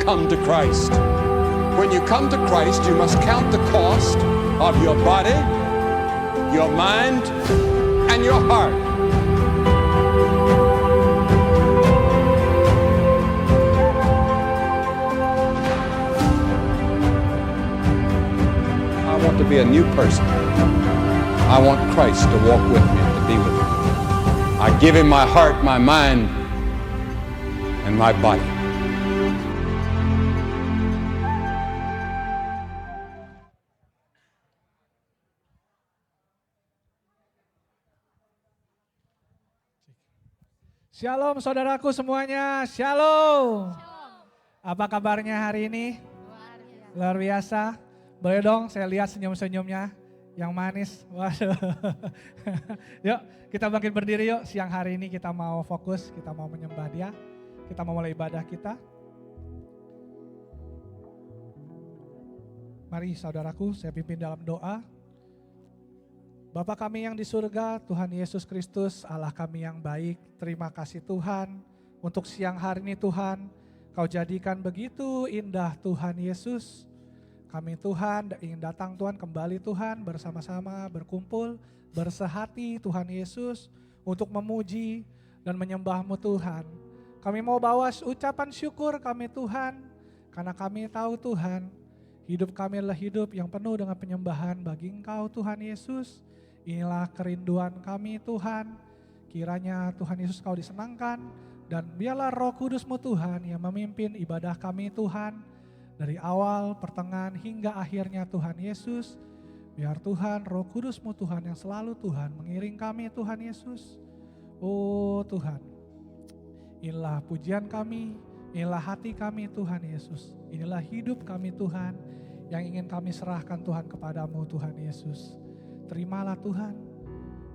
come to Christ. When you come to Christ, you must count the cost of your body, your mind, and your heart. I want to be a new person. I want Christ to walk with me and to be with me. I give him my heart, my mind, and my body. Shalom saudaraku semuanya, shalom. Apa kabarnya hari ini? Luar biasa. Boleh dong saya lihat senyum-senyumnya yang manis. Waduh. Yuk kita bangkit berdiri yuk. Siang hari ini kita mau fokus, kita mau menyembah Dia. Kita mau mulai ibadah kita. Mari saudaraku, saya pimpin dalam doa. Bapa kami yang di surga, Tuhan Yesus Kristus, Allah kami yang baik. Terima kasih Tuhan untuk siang hari ini Tuhan. Kau jadikan begitu indah Tuhan Yesus. Kami Tuhan ingin datang Tuhan kembali Tuhan bersama-sama berkumpul, bersehati Tuhan Yesus untuk memuji dan menyembah-Mu Tuhan. Kami mau bawa ucapan syukur kami Tuhan, karena kami tahu Tuhan, hidup kami adalah hidup yang penuh dengan penyembahan bagi Engkau Tuhan Yesus. Inilah kerinduan kami Tuhan, kiranya Tuhan Yesus Kau disenangkan, dan biarlah Roh Kudus-Mu Tuhan yang memimpin ibadah kami Tuhan, dari awal, pertengahan, hingga akhirnya Tuhan Yesus. Biar Tuhan, Roh Kudus-Mu Tuhan yang selalu Tuhan mengiring kami Tuhan Yesus. Oh Tuhan, inilah pujian kami, inilah hati kami Tuhan Yesus. Inilah hidup kami Tuhan yang ingin kami serahkan Tuhan kepadamu Tuhan Yesus. Terimalah Tuhan,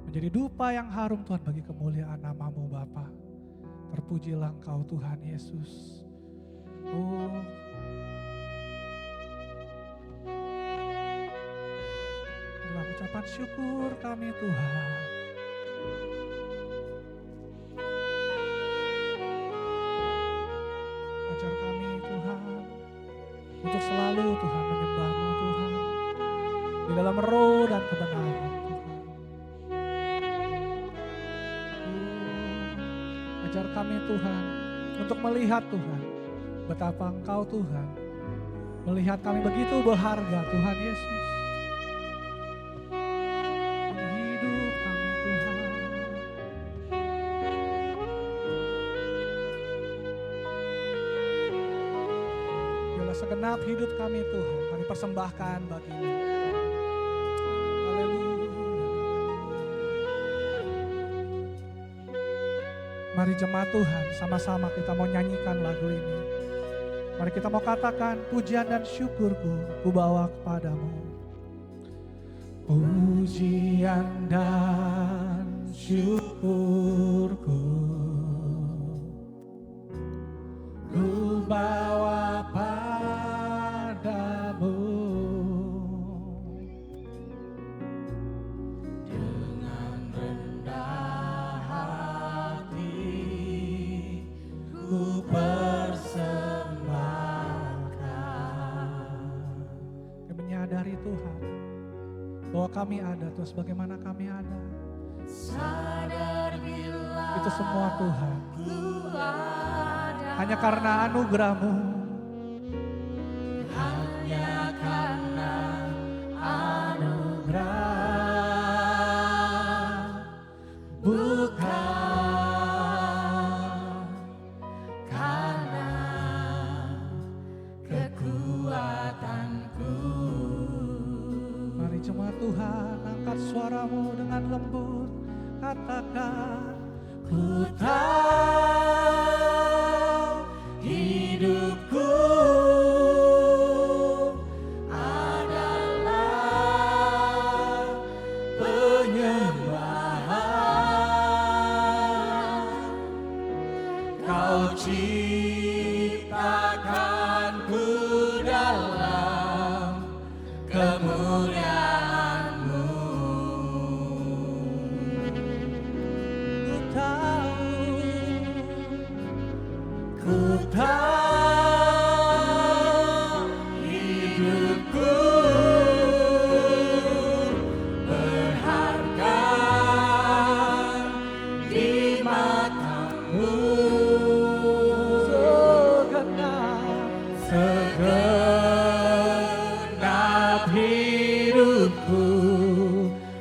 menjadi dupa yang harum Tuhan bagi kemuliaan nama-Mu Bapa. Terpujilah Engkau Tuhan Yesus. Oh, inilah ucapan syukur kami Tuhan. Ajar kami Tuhan, untuk selalu Tuhan menyembah-Mu Tuhan, di dalam roh dan kebenaran Tuhan. Ajar kami Tuhan, untuk melihat Tuhan, betapa Engkau Tuhan, melihat kami begitu berharga Tuhan Yesus. Hidup kami Tuhan. Biarlah segenap hidup kami Tuhan, kami persembahkan bagi-Mu. Mari jemaat Tuhan, sama-sama kita mau nyanyikan lagu ini. Mari kita mau katakan, pujian dan syukurku ku bawa kepadamu. Pujian dan syukurku ku bawa padamu. Dari Tuhan bahwa kami ada Tuhan sebagaimana kami ada. Itu semua Tuhan hanya karena anugerah-Mu, hanya karena anugerah, bukan karena kekuatanku. Jemaat Tuhan, angkat suaramu dengan lembut, katakan, ku tahu hidupku adalah penyembahan. Kau ciptakanku dalam kemuliaan.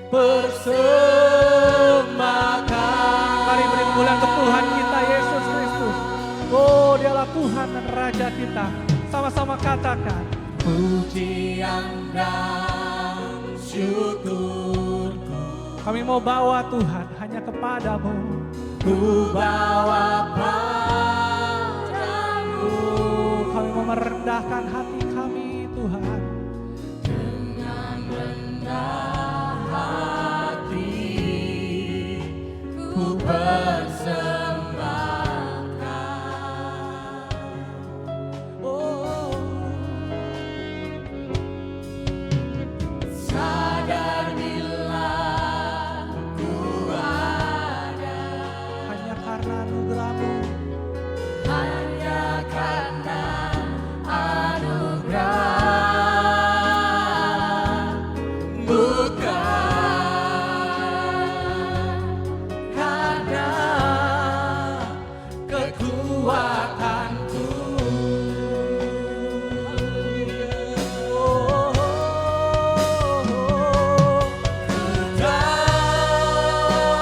persembahkan. Mari beri kemuliaan untuk Tuhan kita Yesus Kristus. Oh, Dialah Tuhan dan Raja kita. Sama-sama katakan, pujian dan syukurku kami mau bawa Tuhan hanya kepadamu. Ku bawa padamu. Kami mau merendahkan hati kami Tuhan. Dengan rendah hati ku persembahkan. Oh, sadar bila ku ada hanya karena anugerah-Mu. Hanya karena anugerah, bukan karena kekuatanku. Oh, ku tahu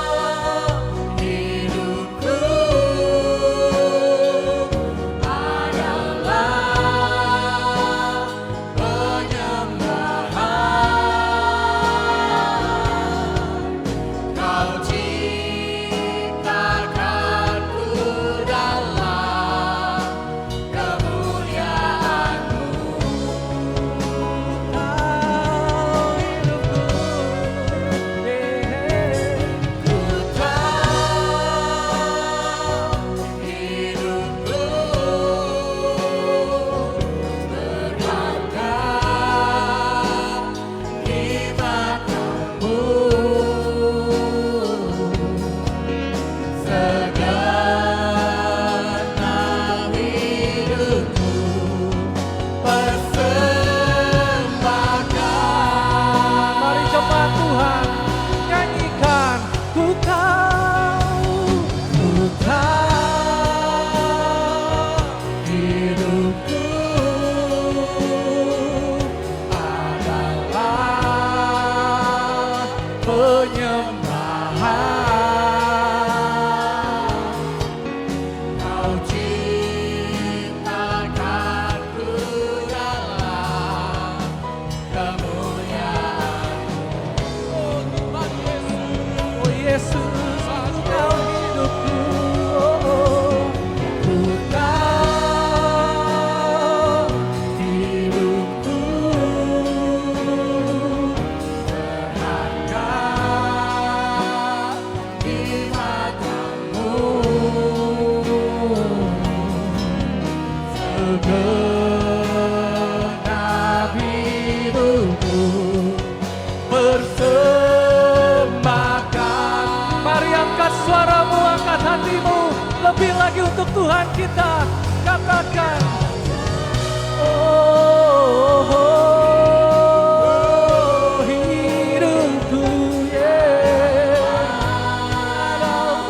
hidupku adalah penyembahan. Kau ciptakanku dalam kemuliaan-Mu. Kau hidupku, ku tahu hidupku berharga di mata-Mu. Segenap hidupku persembahkan. Mari jemaat Tuhan nyanyikan. Ku tahu hidupku adalah penyembahan. Kau ciptakanku dalam kemuliaan-Mu. Oh Tuhan Yesus, oh Yesus, Engkau hidupku. Ku tahu hidupku berharga di mata-Mu. Segenap hidupku persembahkan. Mari angkat suaramu, angkat hatimu lebih lagi untuk Tuhan kita. Katakan, oh, hidupku adalah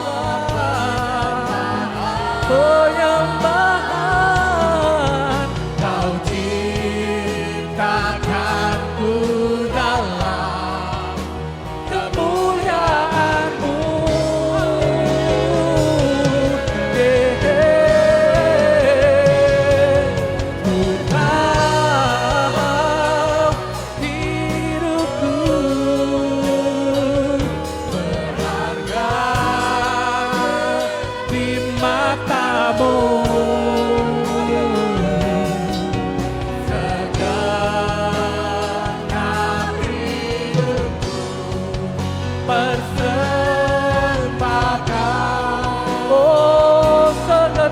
penyembahan. Kau ciptakanku dalam kemuliaan-Mu. Ku tahu hidupku berharga di mata-Mu. Segenap hidupku persembahkan. Oh, segenap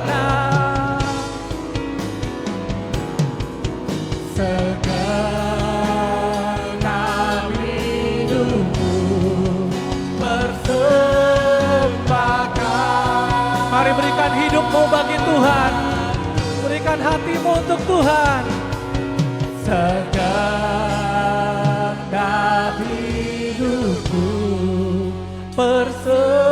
hidupku persembahkan. Mari berikan hidupmu bagi Tuhan. Berikan hatimu untuk Tuhan. Segenap hidupku persembahkan.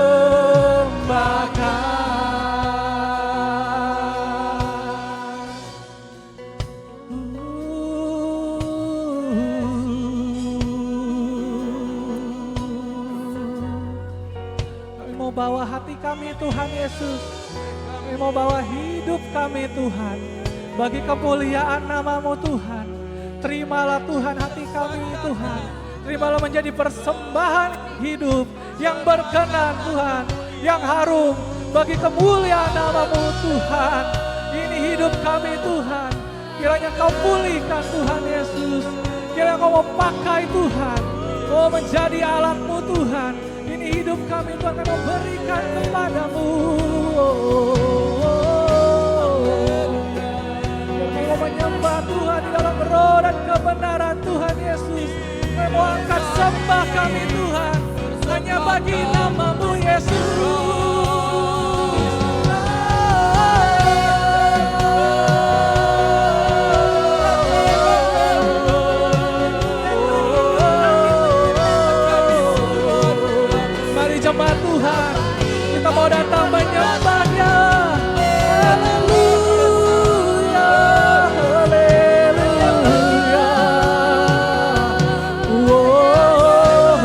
bawa hati kami Tuhan Yesus. Kami mau bawa hidup kami Tuhan. Bagi kemuliaan nama-Mu Tuhan. Terimalah Tuhan hati kami Tuhan. Terimalah menjadi persembahan hidup yang berkenan Tuhan. Yang harum bagi kemuliaan nama-Mu Tuhan. Ini hidup kami Tuhan. Kiranya Kau pulihkan Tuhan Yesus. Kiranya Kau mau pakai Tuhan. Oh menjadi alat-Mu Tuhan. Ini hidup kami Tuhan kami memberikan kepadamu. Kami mau menyembah Tuhan di dalam roh dan kebenaran Tuhan Yesus. Kami mau angkat sembah kami Tuhan. Hanya bagi nama-Mu Yesus. Jemaat Tuhan, kita mau datang menyembah-Nya. Haleluya, haleluya. Wow,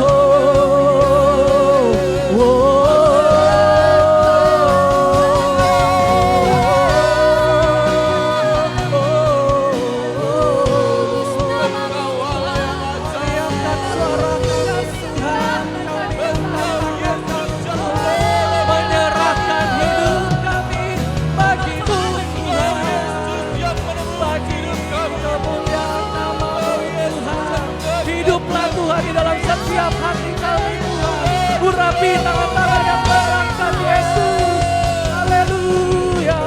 Angkat suara kita Tuhan, menyerahkan hidup kami bagi-Mu Tuhan, bagi kemuliaan nama-Mu Tuhan. Hiduplah Tuhan di dalam setiap hati kami Tuhan. Urapi tangan-tangan yang berangkat Yesus. Haleluya.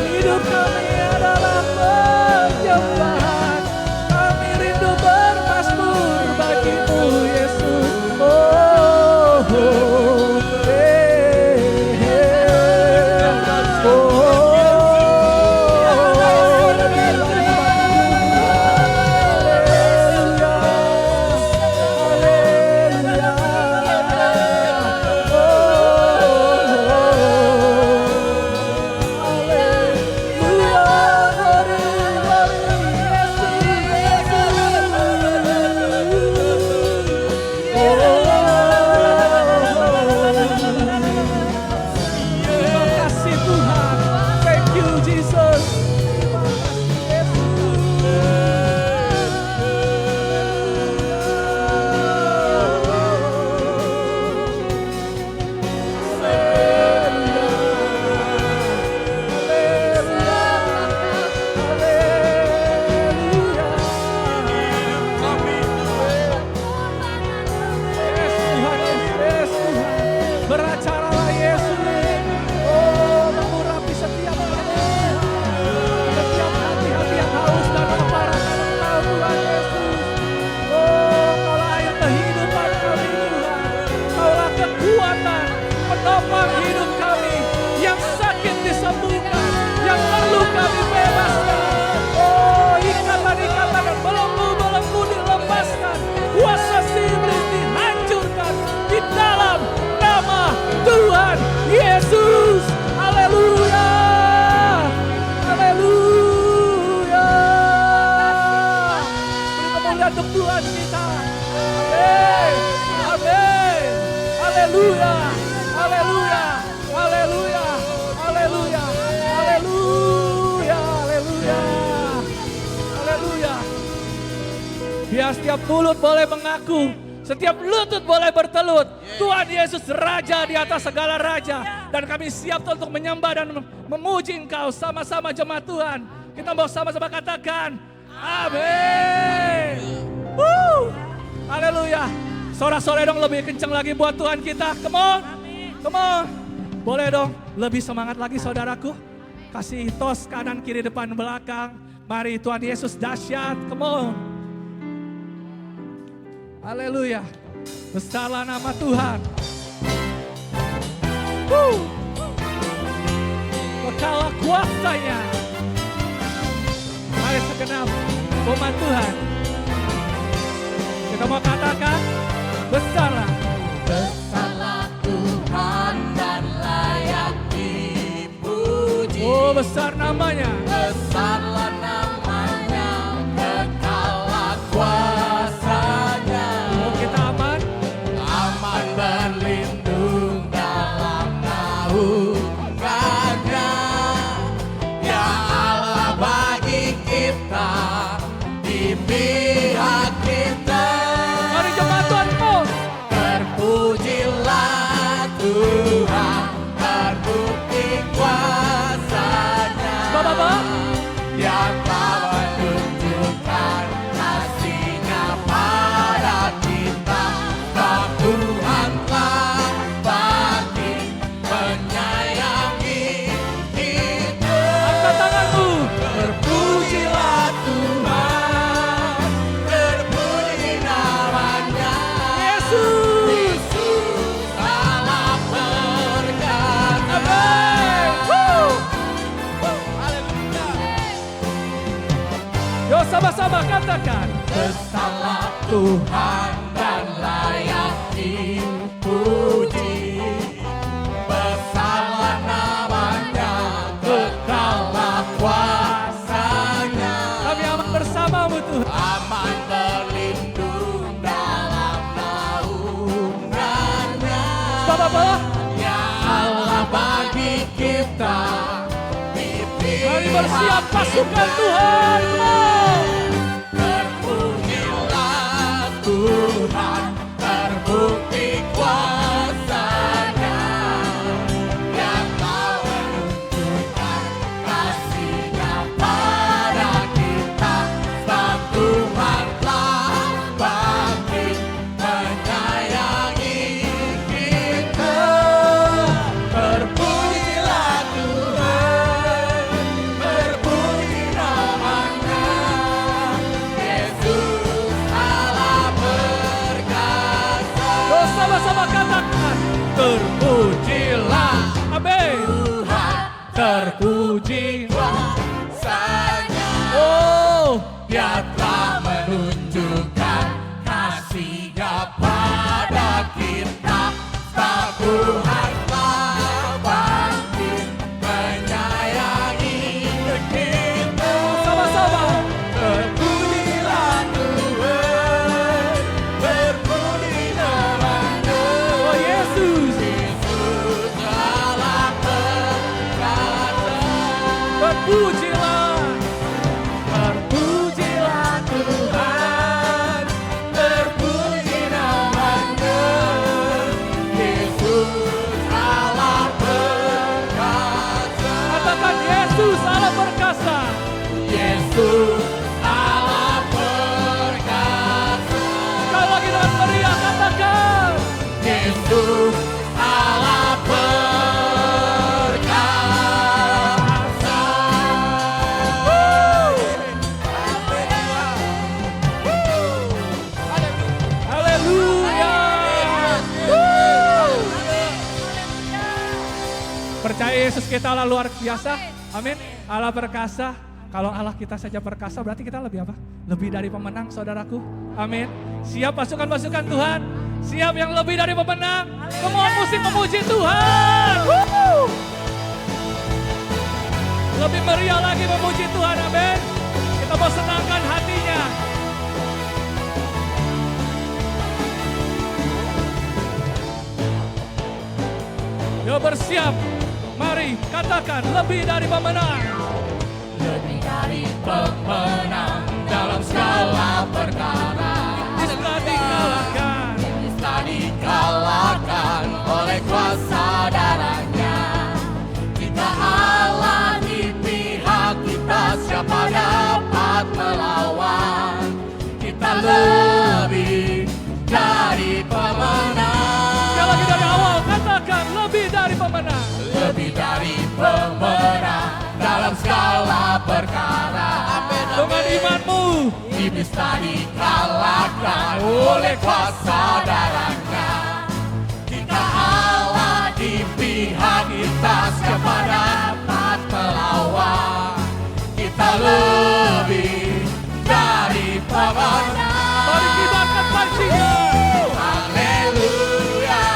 Hidup kami adalah penyembahan. Kami rindu bermazmur bagi-Mu Yesus. Terima kasih Tuhan. Thank you Jesus. Terima kasih Yesus. Beracaralah Yesus. Oh, mengurapi setiap hati-hati yang haus dan lapar akan Engkau Tuhan Yesus. Oh, Kaulah air kehidupan kami Tuhan. Kaulah kekuatan penopang hidup kami. Yang sakit disembuhkan, yang perlu kami bebaskan. Oh, ikatan-ikatan dan belenggu-belenggu dilepaskan. Kuasa si iblis dihancurkan di dalam nama Tuhan Yesus. Haleluya. Haleluya. Beri kemuliaan untuk Tuhan kita. Amin. Amin. Haleluya. Haleluya. Haleluya. Haleluya. Haleluya. Haleluya. Haleluya. Biar setiap mulut boleh mengaku, setiap lutut boleh bertelut. Tuhan Yesus Raja di atas segala raja. Dan kami siap Tuhan untuk menyembah dan memuji Engkau sama-sama jemaat Tuhan. Kita mau sama-sama katakan, amin. Haleluya. Sorak-sorai dong lebih kencang lagi buat Tuhan kita. Come on. Come on. Boleh dong lebih semangat lagi saudaraku. Kasih tos kanan kiri depan belakang. Mari Tuhan Yesus dahsyat. Come on. Haleluya. Besarlah nama Tuhan. Bekalah kuasanya. Mari segenap umat Tuhan. Kita mau katakan, besarlah. Besarlah Tuhan dan layak dipuji. Oh, Oh, besar namanya. Besarlah namanya, kekalah kuasanya. Oh, kita aman. Aman berlindung dalam naungannya. Ya Allah bagi kita, di pihak kita. Mari jemaat Tuhanmu. Terpujilah Tuhan, terbukti kuasanya. Bapak-bapak. Dia telah menunjukkan kasih-Nya pada kita. Sebab Tuhan telah bangkit menyayangi kita. Angkat tanganmu. Terpujilah Tuhan, terpuji namanya. Yesus. Yesus Allah berkata. Amin. Haleluya. Yo, sama-sama katakan. Besarlah Tuhan dan layak dipuji. Besarlah namanya, kekallah kuasanya. Kami aman bersamamu Tuhan. Aman berlindung dalam naungannya. Bapak-bapak. Ya Allah bagi kita, di Mari pihak bersiap pasukan kita. Tuhan. Terpujilah Tuhan, terbukti kuasanya. Yang telah menunjukkan kasih-Nya pada kita. Sebab Tuhan telah bangkit menyayangi kita. Terpujilah Tuhan, terpuji namanya. Yesus Allah berkata. Yo, sama-sama katakan. Terpujilah. Amin. Tuhan Terpuji. kuasanya. Oh. Dia telah menunjukkan kasih-Nya pada kita. Sebab Tuhan telah bangkit menyayangi kita. Sama-sama. Terpujilah Tuhan, terpuji namanya. Oh, Yesus. Yesus Allah berkata. Terpujilah. Terpujilah Tuhan, terpuji namanya. Yesus Allah berkata. Katakan Yesus Allah perkasa. Yesus Allah berkata. Sekali lagi dengan meriah katakan. Yesus Allah berkata. Haleluya. Percaya Yesus kita Allah luar biasa. Amin. Allah perkasa. Kalau Allah kita saja perkasa berarti kita lebih apa? Lebih dari pemenang saudaraku. Amin. Siap pasukan-pasukan Tuhan. Siap yang lebih dari pemenang. Semua musik memuji Tuhan. Woo! Lebih meriah lagi memuji Tuhan. Amin. Kita mau senangkan hatinya. Yo, bersiap. Mari katakan lebih dari pemenang. Lebih dari pemenang dalam segala perkara. Bisa dikalahkan. Bisa dikalahkan oleh kuasa darahnya. Kita Allah di pihak kita, siapa dapat melawan? Kita lebih dari pemenang. Sekali lagi dari awal katakan lebih dari pemenang. Lebih dari pemenang dalam segala perkara. Dengan imanmu. Iblis tak dikalahkan oleh kuasa darahnya. Kita Allah di pihak kita, siapa dapat melawan? Kita lebih dari pemenang. Mari kibarkan pancingan. Haleluya,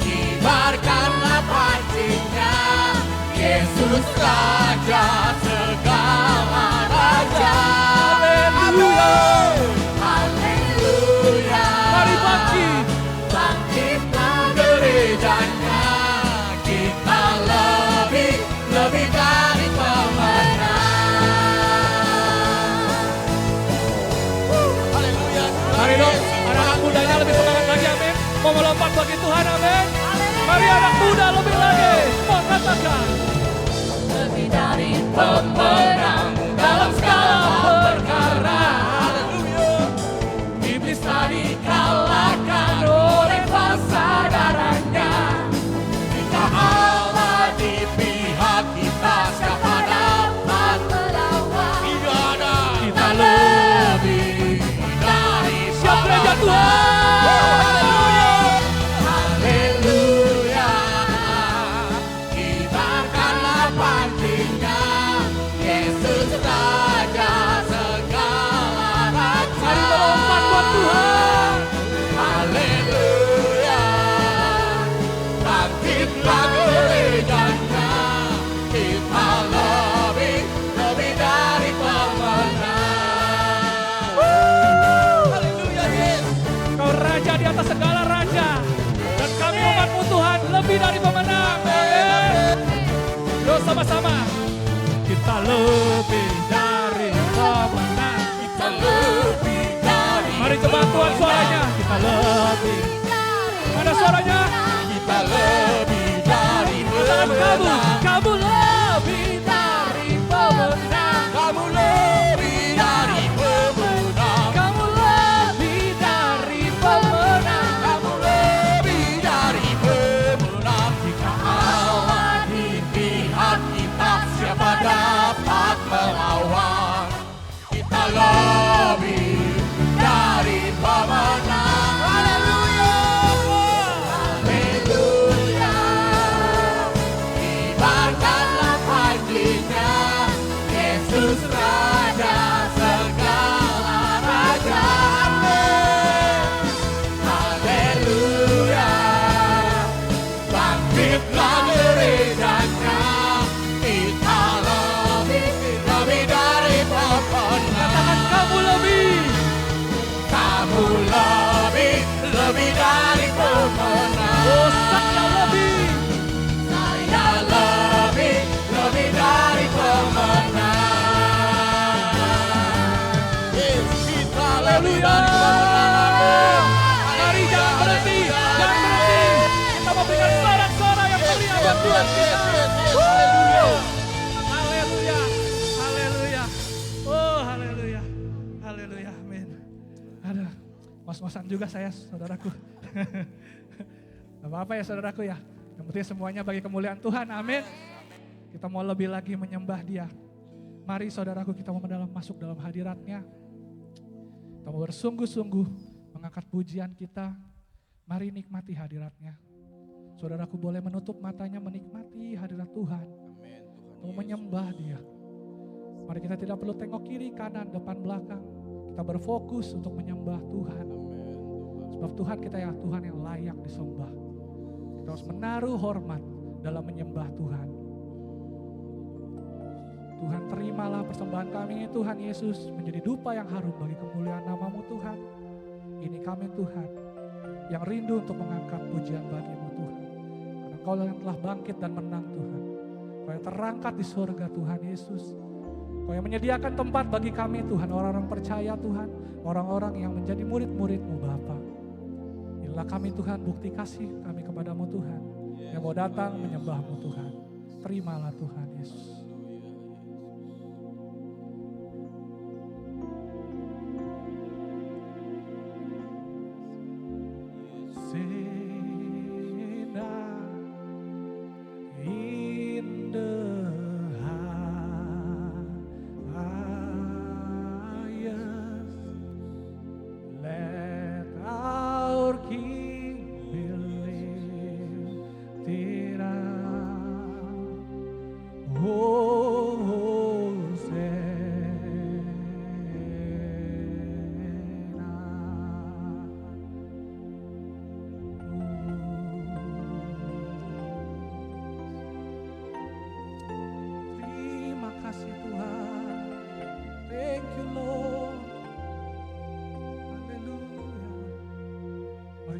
kibarkanlah pancinya. Yesus Yesus Raja segala raja. Haleluya. Haleluya. Mari bangkit. Bangkitlah gerejanya, kita lebih dari pemenang. Haleluya. Mari dong, anak-anak mudanya lebih semangat lagi, amin. Mau melompat bagi Tuhan, amin. Mari anak muda lebih lagi, mau katakan. Lebih dari pemenang dalam segala perkara. Iblis tadi kalahkan oleh kuasa darahnya. Jika Allah di pihak kita, siapa dapat melawan? Kita lebih dari Siap gereja Tuhan. Haleluya. Kibarkanlah pancinya, Yesus Raja segala raja. Mari melompat buat Tuhan. Haleluya. Bangkitlah gerejanya, kita lebih dari pemenang. Haleluya, Yesus. Kau raja di atas segala raja. Dan kami umatmu Tuhan lebih dari pemenang. Amin. Yuk sama-sama. Kita lebih dari pemenang. Kita lebih dari Mari coba Tuhan suaranya. Kita lebih. Mana suaranya? Kita lebih dari Tangan kamu. pemenang. Kamu lebih dari pemenang. Kamu lebih dari pemenang. Kamu lebih dari pemenang. Kamu lebih dari pemenang. Jika Allah di pihak kita, siapa dapat melawan? Kita lebih dari pemenang. Haleluya. Haleluya. Kibarkanlah pancinya, Yesus Raja segala raja. Haleluya. Bangkitlah gerejanya, kita lebih dari pemenang. Katakan kamu lebih. Kamu lebih dari pemenang. Oh, saya lebih. Saya lebih dari pemenang. Yesus, kita lebih dari pemenang. Mari jangan berhenti. Jangan berhenti. Kita memberikan sorak-sorak yang meriah buat Tuhan kita. Haleluya. Haleluya. Haleluya. Oh, haleluya. Haleluya. Amin. Aduh, ngos-ngosan juga saya, saudaraku. Gak apa-apa ya, saudaraku ya. Yang penting semuanya bagi kemuliaan Tuhan. Amin. Kita mau lebih lagi menyembah Dia. Mari saudaraku, kita mau masuk dalam hadirat-Nya. Kita mau bersungguh-sungguh mengangkat pujian kita. Mari nikmati hadirat-Nya. Saudaraku boleh menutup matanya menikmati hadirat Tuhan. Mau menyembah Dia. Mari kita tidak perlu tengok kiri, kanan, depan, belakang. Kita berfokus untuk menyembah Tuhan. Sebab Tuhan kita ya Tuhan yang layak disembah. Kita harus menaruh hormat dalam menyembah Tuhan. Tuhan, terimalah persembahan kami ini Tuhan Yesus menjadi dupa yang harum bagi kemuliaan nama-Mu Tuhan. Ini kami Tuhan yang rindu untuk mengangkat pujian bagi-Mu Tuhan. Karena Kau yang telah bangkit dan menang Tuhan. Kau yang terangkat di surga Tuhan Yesus. Kau yang menyediakan tempat bagi kami Tuhan, orang-orang percaya Tuhan, orang-orang yang menjadi murid-murid-Mu Bapa. Inilah kami Tuhan, bukti kasih kami kepadamu Tuhan, yang mau datang menyembah-Mu Tuhan. Terimalah Tuhan Yesus. Oh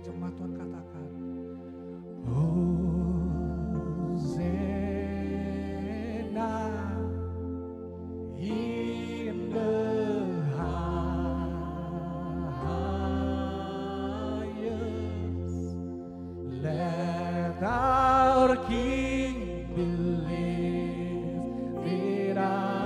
jemaat Tuhan katakan, Hosana in the highest. Let our King be lifted up.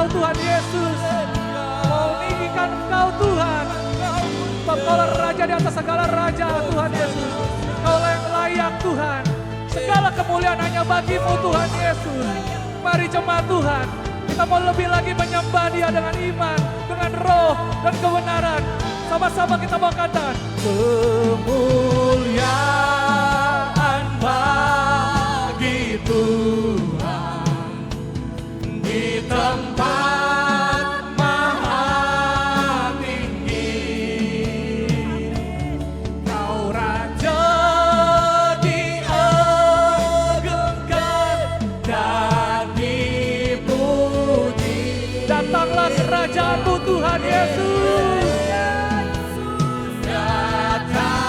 Tuhan Yesus, mau meninggikan Engkau Tuhan. Sebab Kaulah Raja di atas segala Raja Tuhan Yesus. Kaulah yang layak Tuhan. Segala kemuliaan hanya bagi-Mu Tuhan Yesus. Mari jemaat Tuhan, kita mau lebih lagi menyembah Dia dengan iman, dengan roh dan kebenaran. Sama-sama kita mau katakan, kemuliaan bagi Tuhan di tempat maha tinggi. Kau Raja diagungkan dan dipuji. Datanglah kerajaan-Mu Tuhan Yesus. Datanglah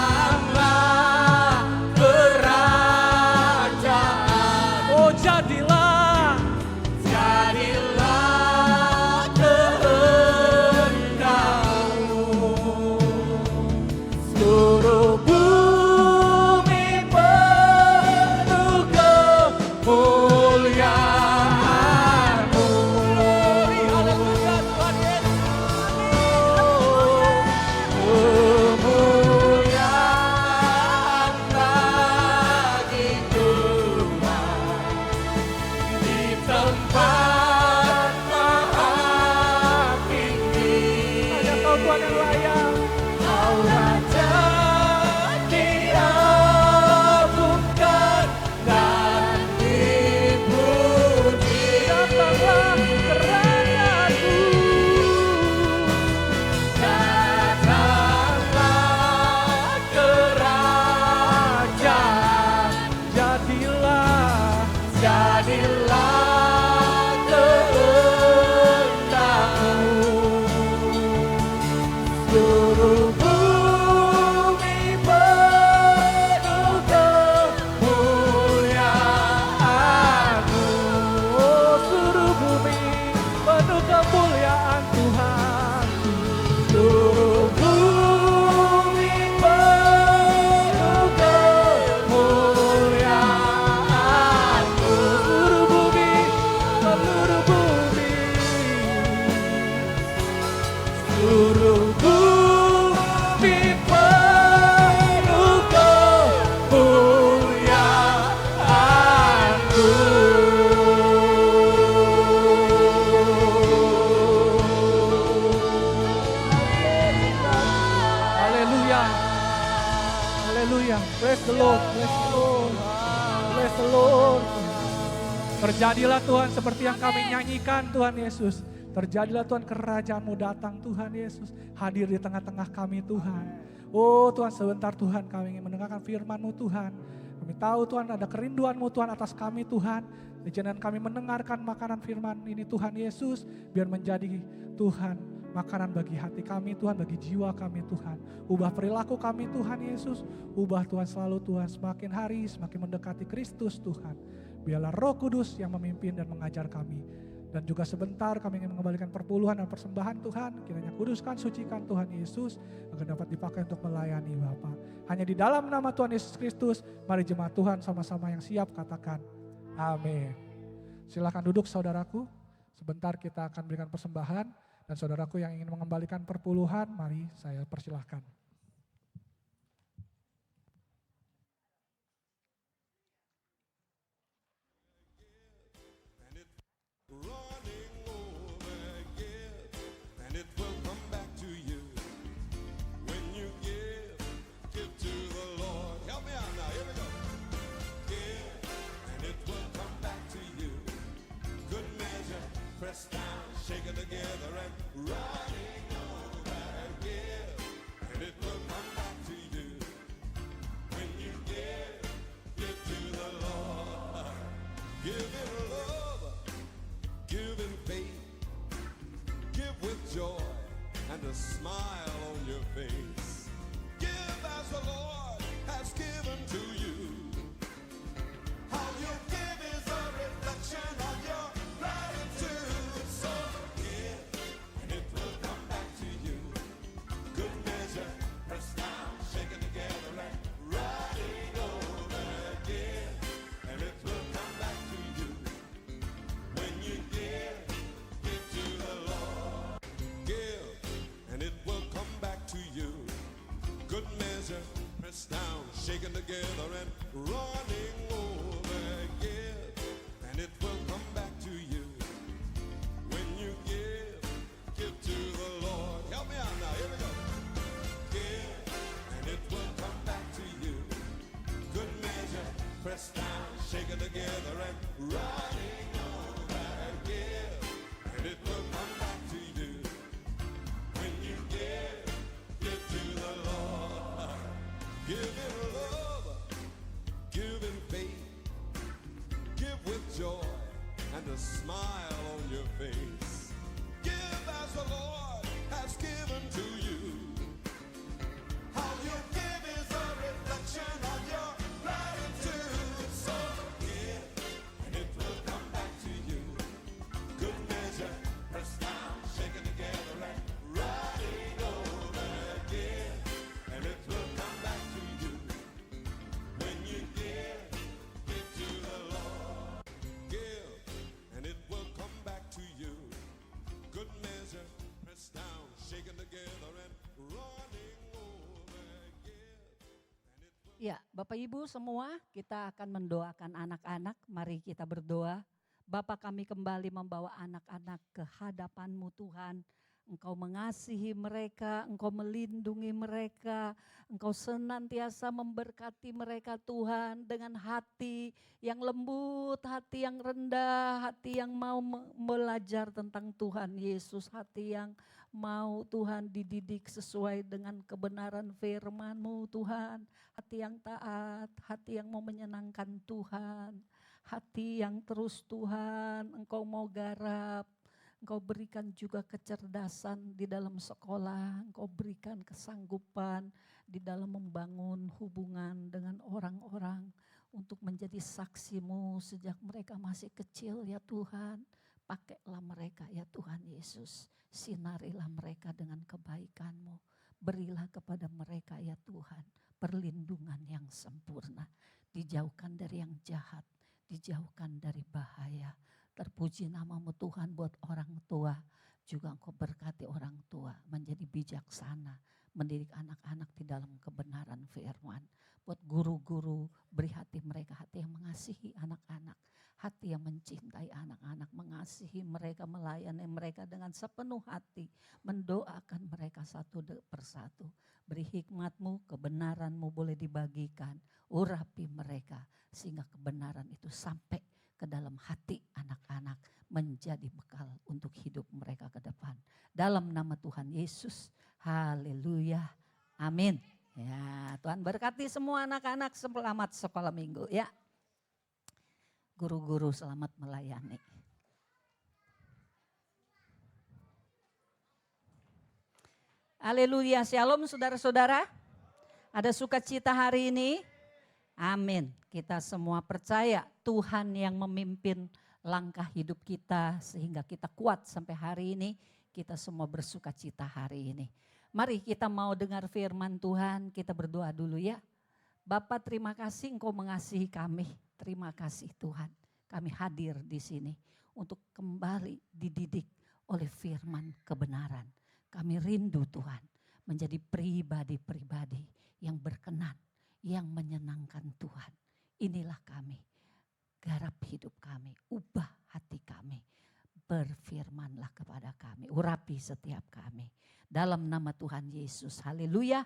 Bless the Lord, bless the Lord, bless the Lord. Terjadilah Tuhan seperti yang kami nyanyikan Tuhan Yesus. Terjadilah Tuhan kerajaan-Mu datang Tuhan Yesus. Hadir di tengah-tengah kami Tuhan. Oh Tuhan, sebentar Tuhan kami ingin mendengarkan firman-Mu Tuhan. Kami tahu Tuhan ada kerinduan-Mu Tuhan atas kami Tuhan. Izinkan kami mendengarkan makanan firman ini Tuhan Yesus. Biar menjadi Tuhan makanan bagi hati kami Tuhan, bagi jiwa kami Tuhan. Ubah perilaku kami Tuhan Yesus. Ubah Tuhan selalu Tuhan, semakin hari semakin mendekati Kristus Tuhan. Biarlah Roh Kudus yang memimpin dan mengajar kami. Dan juga sebentar kami ingin mengembalikan perpuluhan dan persembahan Tuhan. Kiranya kuduskan, sucikan Tuhan Yesus agar dapat dipakai untuk melayani Bapa. Hanya di dalam nama Tuhan Yesus Kristus, mari jemaat Tuhan sama-sama yang siap katakan amin. Silakan duduk saudaraku. Sebentar kita akan berikan persembahan. Dan saudaraku yang ingin mengembalikan perpuluhan, mari saya persilahkan. Running over, give, and it will come back to you. When you give to the Lord. Help me out now, here we go. Give, and it will come back to you. Good measure, pressed down, shaken together, and running over. Give, and it will come back to you. When you give to the Lord. Give in love. Give in faith, give with joy, and a smile on your face. Give as the Lord has given to you. How you give is a reflection of your gratitude. So give, and it will come back to you. Good measure, pressed down, shaken together, and running over. Give, and it will come back to you. When you give to the Lord. Give, and it will come back to you. Good measure, pressed down, shaken together, and running over. Give, and it will come back to you. When you give to the Lord. Help me out now, here we go. Give, and it will come back to you. Good measure, pressed down, shaken together, and running over. Give, and it will come back to you. When you give to the Lord. Give in love, give in faith, give with joy, and a smile on your face. Give as the Lord has given to you. How you give is a reflection of your gratitude. So give, and it will come back to you. Good measure, pressed down, shaken together, and running over. Give, and it will come back to you. When you give to the Lord. Give, and it will come back to you. Good measure, pressed down, shaken together, and running over. Give, and it will. Ya, Bapak Ibu semua, kita akan mendoakan anak-anak. Mari kita berdoa. Bapa, kami kembali membawa anak-anak ke hadapan-Mu Tuhan. Engkau mengasihi mereka, Engkau melindungi mereka, Engkau senantiasa memberkati mereka Tuhan dengan hati yang lembut, hati yang rendah, hati yang mau belajar tentang Tuhan Yesus, hati yang mau Tuhan dididik sesuai dengan kebenaran firman-Mu Tuhan, hati yang taat, hati yang mau menyenangkan Tuhan, hati yang terus Tuhan Engkau mau garap. Engkau berikan juga kecerdasan di dalam sekolah, Engkau berikan kesanggupan di dalam membangun hubungan dengan orang-orang untuk menjadi saksi-Mu sejak mereka masih kecil ya Tuhan. Pakailah mereka ya Tuhan Yesus, sinarilah mereka dengan kebaikan-Mu. Berilah kepada mereka ya Tuhan perlindungan yang sempurna, dijauhkan dari yang jahat, dijauhkan dari bahaya. Terpuji nama-Mu Tuhan buat orang tua. Juga Engkau berkati orang tua menjadi bijaksana, mendidik anak-anak di dalam kebenaran firman. Buat guru-guru, beri hati mereka, hati yang mengasihi anak-anak. Hati yang mencintai anak-anak, mengasihi mereka, melayani mereka dengan sepenuh hati. Mendoakan mereka satu persatu. Beri hikmat-Mu, kebenaran-Mu boleh dibagikan. Urapi mereka sehingga kebenaran itu sampai ke dalam hati anak-anak. Menjadi bekal untuk hidup mereka ke depan. Dalam nama Tuhan Yesus, haleluya, amin. Ya, Tuhan berkati semua anak-anak, selamat sekolah minggu ya. Guru-guru selamat melayani. Haleluya, shalom saudara-saudara. Ada sukacita hari ini? Amin. Kita semua percaya Tuhan yang memimpin langkah hidup kita sehingga kita kuat sampai hari ini. Kita semua bersukacita hari ini. Mari kita mau dengar firman Tuhan, kita berdoa dulu ya. Bapa, terima kasih Engkau mengasihi kami. Terima kasih Tuhan. Kami hadir di sini untuk kembali dididik oleh firman kebenaran. Kami rindu Tuhan menjadi pribadi-pribadi yang berkenan, yang menyenangkan Tuhan. Inilah kami, garap hidup kami, ubah hati kami. Berfirmanlah kepada kami, urapi setiap kami. Dalam nama Tuhan Yesus, haleluya,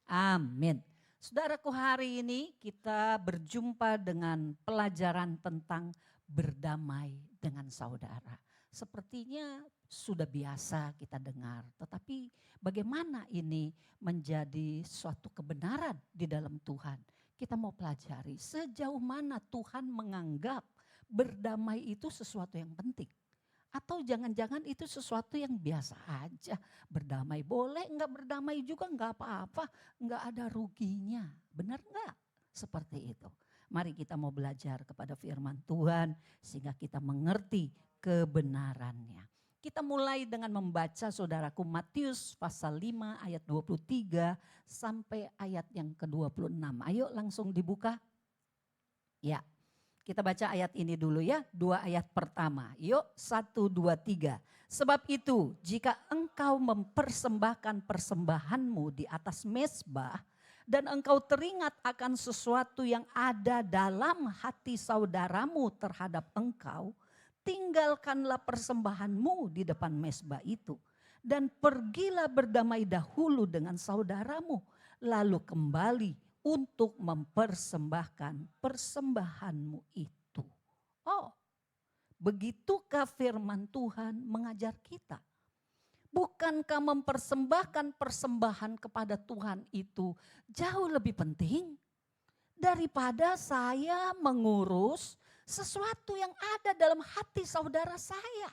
amin. Saudaraku, hari ini kita berjumpa dengan pelajaran tentang berdamai dengan saudara. Sepertinya sudah biasa kita dengar, tetapi bagaimana ini menjadi suatu kebenaran di dalam Tuhan. Kita mau pelajari sejauh mana Tuhan menganggap berdamai itu sesuatu yang penting. Atau jangan-jangan itu sesuatu yang biasa aja. Berdamai boleh, enggak berdamai juga enggak apa-apa. Enggak ada ruginya. Benar enggak? Seperti itu. Mari kita mau belajar kepada firman Tuhan sehingga kita mengerti kebenarannya. Kita mulai dengan membaca saudaraku Matius pasal 5 ayat 23 sampai ayat yang ke-26. Ayo langsung dibuka. Ya. Kita baca ayat ini dulu ya, 2 ayat pertama. Yuk 1, 2, 3. Sebab itu jika engkau mempersembahkan persembahanmu di atas mezbah dan engkau teringat akan sesuatu yang ada dalam hati saudaramu terhadap engkau, tinggalkanlah persembahanmu di depan mezbah itu dan pergilah berdamai dahulu dengan saudaramu, lalu kembali untuk mempersembahkan persembahanmu itu. Oh, begitukah firman Tuhan mengajar kita? Bukankah mempersembahkan persembahan kepada Tuhan itu jauh lebih penting daripada saya mengurus sesuatu yang ada dalam hati saudara saya?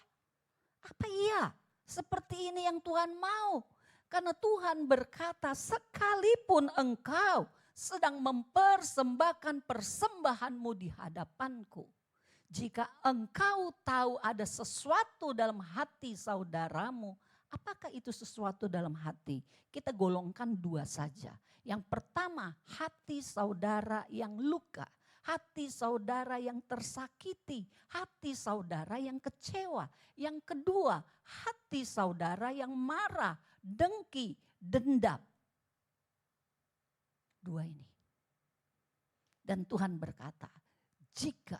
Apa iya seperti ini yang Tuhan mau? Karena Tuhan berkata, sekalipun engkau sedang mempersembahkan persembahanmu di hadapanku, jika engkau tahu ada sesuatu dalam hati saudaramu, apakah itu sesuatu dalam hati? Kita golongkan 2 saja. Yang pertama, hati saudara yang luka, hati saudara yang tersakiti, hati saudara yang kecewa. Yang kedua, hati saudara yang marah, dengki, dendam. 2 ini. Dan Tuhan berkata, jika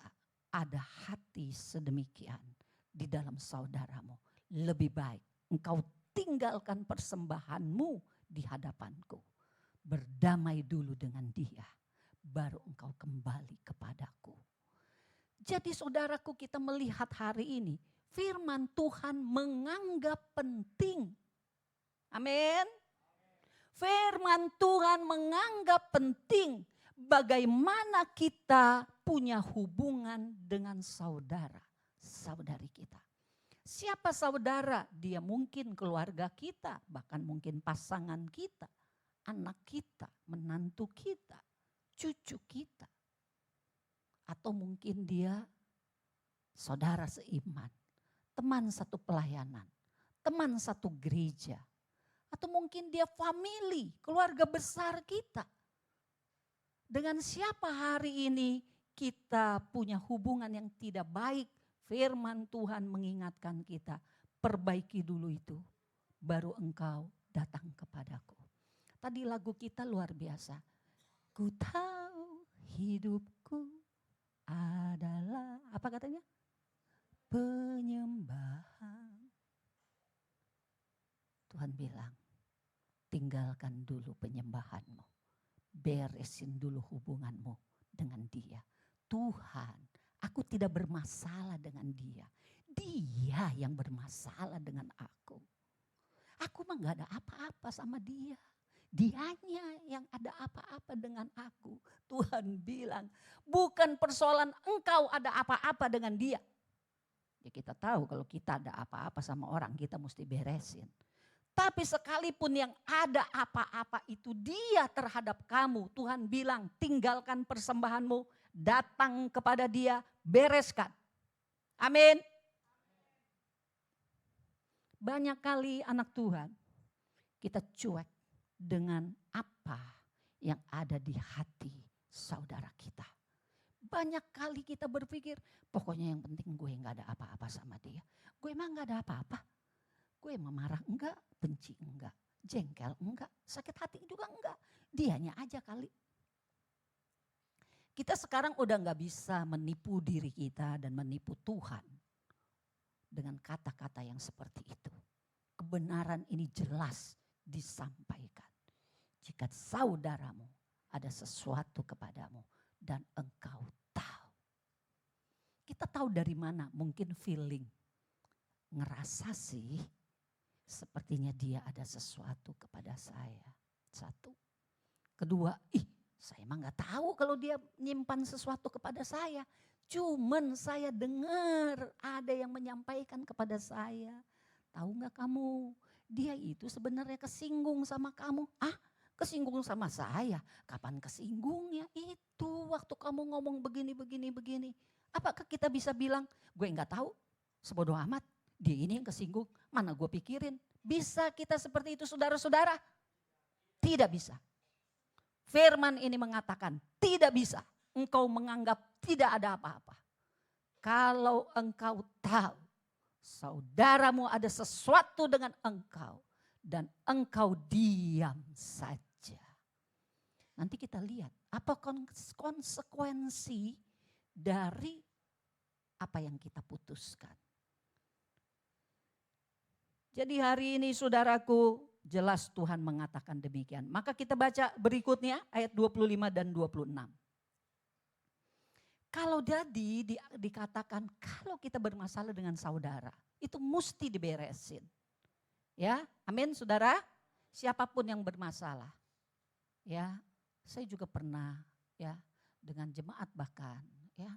ada hati sedemikian di dalam saudaramu, lebih baik engkau tinggalkan persembahanmu di hadapanku. Berdamai dulu dengan dia, baru engkau kembali kepadaku. Jadi saudaraku, kita melihat hari ini firman Tuhan menganggap penting. Amin. Firman Tuhan menganggap penting bagaimana kita punya hubungan dengan saudara-saudari kita. Siapa saudara? Dia mungkin keluarga kita, bahkan mungkin pasangan kita, anak kita, menantu kita, cucu kita. Atau mungkin dia saudara seiman, teman satu pelayanan, teman satu gereja. Atau mungkin dia family, keluarga besar kita. Dengan siapa hari ini kita punya hubungan yang tidak baik, firman Tuhan mengingatkan kita, perbaiki dulu itu, baru engkau datang kepadaku. Tadi lagu kita luar biasa. Ku tahu hidupku adalah, apa katanya? Penyembahan. Tuhan bilang, tinggalkan dulu penyembahanmu. Beresin dulu hubunganmu dengan dia. Tuhan, aku tidak bermasalah dengan dia. Dia yang bermasalah dengan aku. Aku mah gak ada apa-apa sama dia. Dianya yang ada apa-apa dengan aku. Tuhan bilang, bukan persoalan engkau ada apa-apa dengan dia. Ya kita tahu kalau kita ada apa-apa sama orang, kita mesti beresin. Tapi sekalipun yang ada apa-apa itu dia terhadap kamu, Tuhan bilang tinggalkan persembahanmu, datang kepada dia, bereskan. Amin. Banyak kali anak Tuhan kita cuek dengan apa yang ada di hati saudara kita. Banyak kali kita berpikir, pokoknya yang penting gue gak ada apa-apa sama dia. Gue emang gak ada apa-apa. Gue emang marah enggak, benci enggak, jengkel enggak, sakit hati juga enggak. Dianya aja kali. Kita sekarang udah gak bisa menipu diri kita dan menipu Tuhan dengan kata-kata yang seperti itu. Kebenaran ini jelas disampaikan. Jika saudaramu ada sesuatu kepadamu dan engkau tahu. Kita tahu dari mana? Mungkin feeling. Ngerasa sih sepertinya dia ada sesuatu kepada saya. Satu. Kedua, saya emang gak tahu kalau dia nyimpan sesuatu kepada saya. Cuman saya dengar ada yang menyampaikan kepada saya. Tahu gak kamu? Dia itu sebenarnya kesinggung sama kamu. Kesinggung sama saya? Kapan kesinggungnya? Itu waktu kamu ngomong begini. Apakah kita bisa bilang, gue gak tahu, sebodoh amat. Dia ini yang kesinggung, mana gue pikirin. Bisa kita seperti itu saudara-saudara? Tidak bisa. Firman ini mengatakan tidak bisa. Engkau menganggap tidak ada apa-apa. Kalau engkau tahu saudaramu ada sesuatu dengan engkau dan engkau diam saja. Nanti kita lihat apa konsekuensi dari apa yang kita putuskan. Jadi hari ini saudaraku, jelas Tuhan mengatakan demikian. Maka kita baca berikutnya ayat 25 dan 26. Kalau jadi dikatakan kalau kita bermasalah dengan saudara, itu mesti diberesin. Ya, amin saudara. Siapapun yang bermasalah. Ya, saya juga pernah ya dengan jemaat bahkan ya.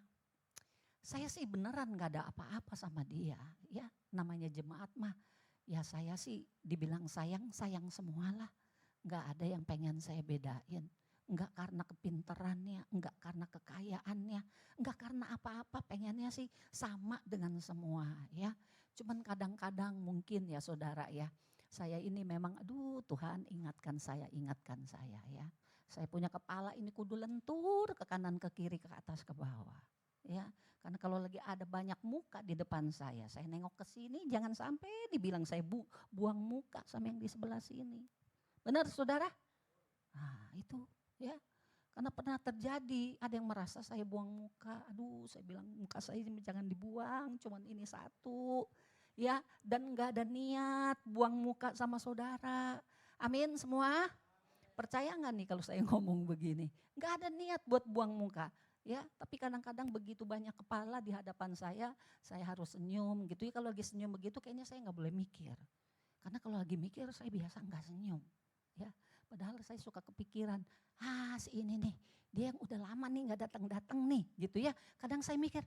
Saya sih beneran gak ada apa-apa sama dia. Ya, namanya jemaat mah. Ya saya sih dibilang sayang semualah. Enggak ada yang pengen saya bedain. Enggak karena kepinterannya, enggak karena kekayaannya, enggak karena apa-apa, pengennya sih sama dengan semua ya. Cuman kadang-kadang mungkin ya saudara ya, saya ini memang Tuhan ingatkan saya ya. Saya punya kepala ini kudu lentur ke kanan ke kiri ke atas ke bawah. Ya, karena kalau lagi ada banyak muka di depan saya nengok ke sini jangan sampai dibilang saya buang muka sama yang di sebelah sini. Benar saudara? Nah itu ya, karena pernah terjadi ada yang merasa saya buang muka. Saya bilang muka saya jangan dibuang, cuman ini satu. Ya, dan enggak ada niat buang muka sama saudara. Amin semua? Percaya enggak nih kalau saya ngomong begini? Enggak ada niat buat buang muka. Ya, tapi kadang-kadang begitu banyak kepala di hadapan saya harus senyum gitu ya. Kalau lagi senyum begitu kayaknya saya nggak boleh mikir. Karena kalau lagi mikir saya biasa nggak senyum. Ya, padahal saya suka kepikiran, si ini nih, dia yang udah lama nih nggak datang-datang nih gitu ya. Kadang saya mikir,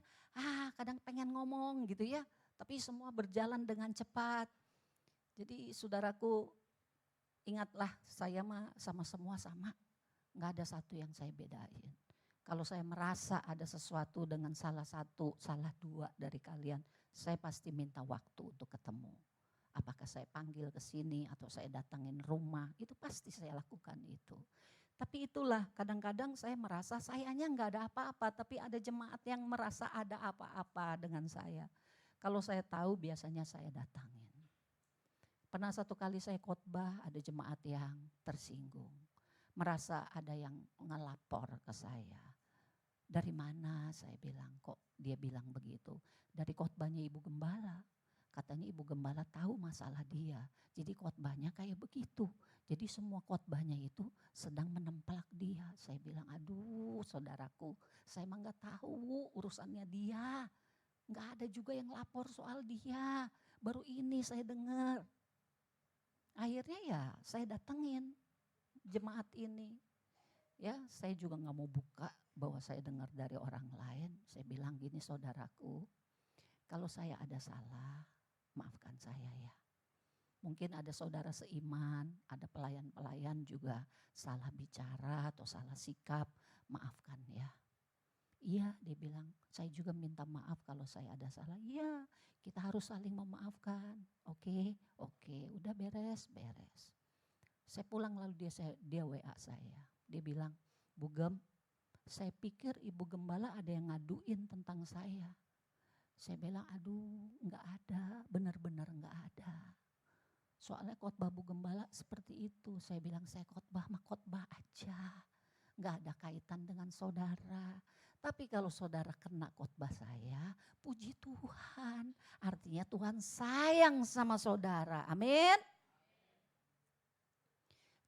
kadang pengen ngomong gitu ya. Tapi semua berjalan dengan cepat. Jadi saudaraku, ingatlah saya mah sama semua sama. Nggak ada satu yang saya bedain. Kalau saya merasa ada sesuatu dengan salah satu, salah dua dari kalian, saya pasti minta waktu untuk ketemu. Apakah saya panggil ke sini atau saya datangin rumah, itu pasti saya lakukan itu. Tapi itulah kadang-kadang saya merasa sayanya nggak ada apa-apa, tapi ada jemaat yang merasa ada apa-apa dengan saya. Kalau saya tahu biasanya saya datangin. Pernah satu kali saya khotbah, ada jemaat yang tersinggung. Merasa ada yang ngelapor ke saya. Dari mana saya bilang, kok dia bilang begitu. Dari khotbahnya Ibu Gembala. Katanya Ibu Gembala tahu masalah dia. Jadi khotbahnya kayak begitu. Jadi semua khotbahnya itu sedang menemplak dia. Saya bilang, aduh saudaraku, saya emang gak tahu urusannya dia. Gak ada juga yang lapor soal dia. Baru ini saya dengar. Akhirnya ya saya datengin jemaat ini. Ya saya juga gak mau buka bahwa saya dengar dari orang lain. Saya bilang gini, saudaraku, kalau saya ada salah, maafkan saya ya. Mungkin ada saudara seiman, ada pelayan-pelayan juga salah bicara atau salah sikap, maafkan ya. Iya, dia bilang, saya juga minta maaf kalau saya ada salah. Iya, kita harus saling memaafkan. Oke, udah beres. Saya pulang lalu dia WA saya. Dia bilang, Bu Gem, saya pikir Ibu Gembala ada yang ngaduin tentang saya. Saya bilang, aduh enggak ada, benar-benar enggak ada. Soalnya khotbah Bu Gembala seperti itu. Saya bilang, saya khotbah aja. Enggak ada kaitan dengan saudara. Tapi kalau saudara kena khotbah saya, puji Tuhan. Artinya Tuhan sayang sama saudara. Amin.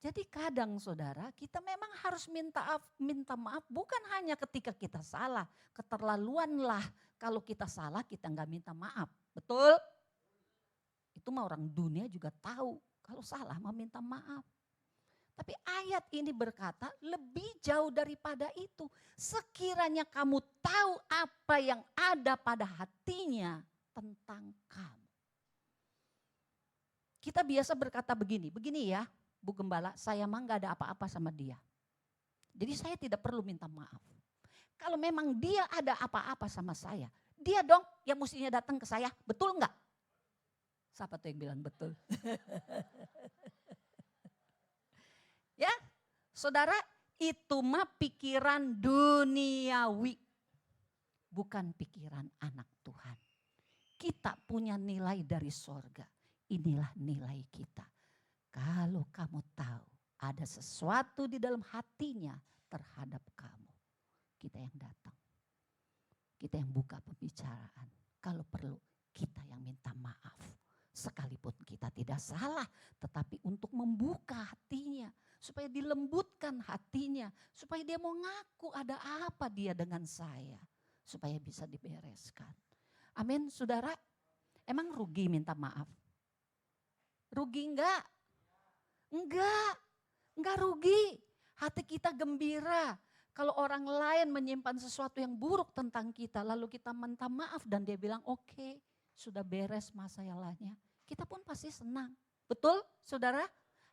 Jadi kadang saudara, kita memang harus minta maaf bukan hanya ketika kita salah. Keterlaluanlah kalau kita salah kita enggak minta maaf. Betul? Itu mah orang dunia juga tahu kalau salah mau minta maaf. Tapi ayat ini berkata lebih jauh daripada itu. Sekiranya kamu tahu apa yang ada pada hatinya tentang kamu. Kita biasa berkata begini ya Bu Gembala, saya mah gak ada apa-apa sama dia. Jadi saya tidak perlu minta maaf. Kalau memang dia ada apa-apa sama saya, dia dong yang mestinya datang ke saya, betul enggak? Siapa tuh yang bilang betul? Ya, saudara, itu mah pikiran duniawi. Bukan pikiran anak Tuhan. Kita punya nilai dari sorga. Inilah nilai kita. Kalau kamu tahu ada sesuatu di dalam hatinya terhadap kamu. Kita yang datang. Kita yang buka pembicaraan. Kalau perlu kita yang minta maaf. Sekalipun kita tidak salah, tetapi untuk membuka hatinya. Supaya dilembutkan hatinya. Supaya dia mau ngaku ada apa dia dengan saya. Supaya bisa dibereskan. Amin, saudara. Emang rugi minta maaf? Rugi enggak? Enggak rugi. Hati kita gembira. Kalau orang lain menyimpan sesuatu yang buruk tentang kita. Lalu kita minta maaf dan dia bilang oke, sudah beres masalahnya. Kita pun pasti senang. Betul saudara?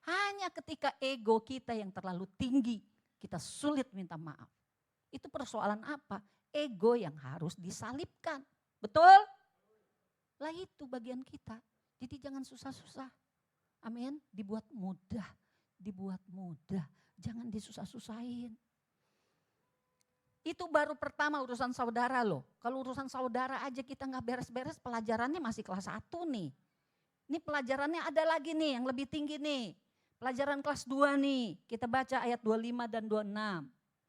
Hanya ketika ego kita yang terlalu tinggi, kita sulit minta maaf. Itu persoalan apa? Ego yang harus disalibkan. Betul? Lah itu bagian kita. Jadi jangan susah-susah. Amin. Dibuat mudah. Jangan disusah-susahin. Itu baru pertama urusan saudara loh. Kalau urusan saudara aja kita gak beres-beres, pelajarannya masih kelas 1 nih. Ini pelajarannya ada lagi nih yang lebih tinggi nih. Pelajaran kelas 2 nih, kita baca ayat 25 dan 26.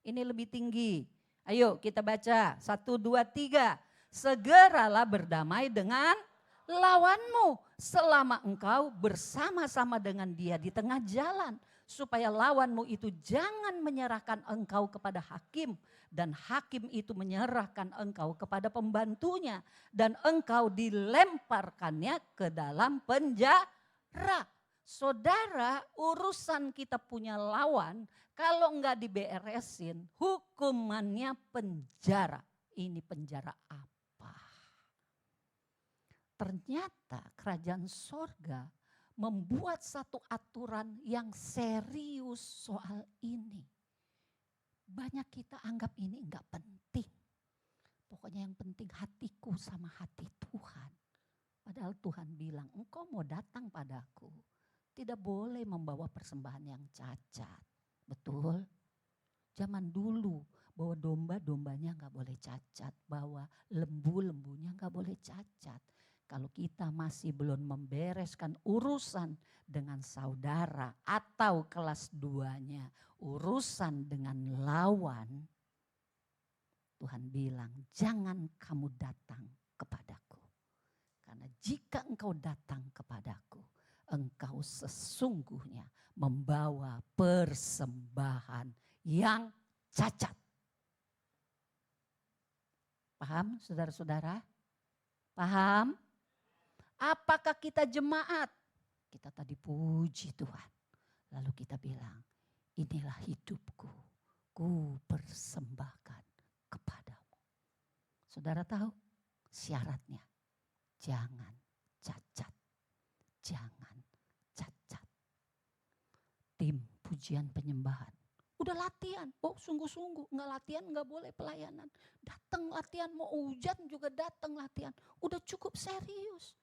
Ini lebih tinggi. Ayo kita baca, 1, 2, 3. Segeralah berdamai dengan lawanmu selama engkau bersama-sama dengan dia di tengah jalan. Supaya lawanmu itu jangan menyerahkan engkau kepada hakim. Dan hakim itu menyerahkan engkau kepada pembantunya. Dan engkau dilemparkannya ke dalam penjara. Saudara, urusan kita punya lawan, kalau enggak diberesin, hukumannya penjara. Ini penjara apa? Ternyata kerajaan sorga membuat satu aturan yang serius soal ini. Banyak kita anggap ini enggak penting. Pokoknya yang penting hatiku sama hati Tuhan. Padahal Tuhan bilang, engkau mau datang padaku. Tidak boleh membawa persembahan yang cacat. Betul? Zaman dulu bawa domba-dombanya gak boleh cacat. Bawa lembu-lembunya gak boleh cacat. Kalau kita masih belum membereskan urusan dengan saudara atau kelas 2-nya, urusan dengan lawan, Tuhan bilang, jangan kamu datang kepadaku. Karena jika engkau datang kepadaku, engkau sesungguhnya membawa persembahan yang cacat. Paham saudara-saudara? Paham? Apakah kita jemaat? Kita tadi puji Tuhan. Lalu kita bilang, inilah hidupku, ku persembahkan kepadamu. Saudara tahu syaratnya? Jangan cacat. Jangan cacat. Tim pujian penyembahan. Udah latihan, sungguh-sungguh. Nggak latihan nggak boleh pelayanan. Datang latihan, mau hujan juga datang latihan. Udah cukup serius.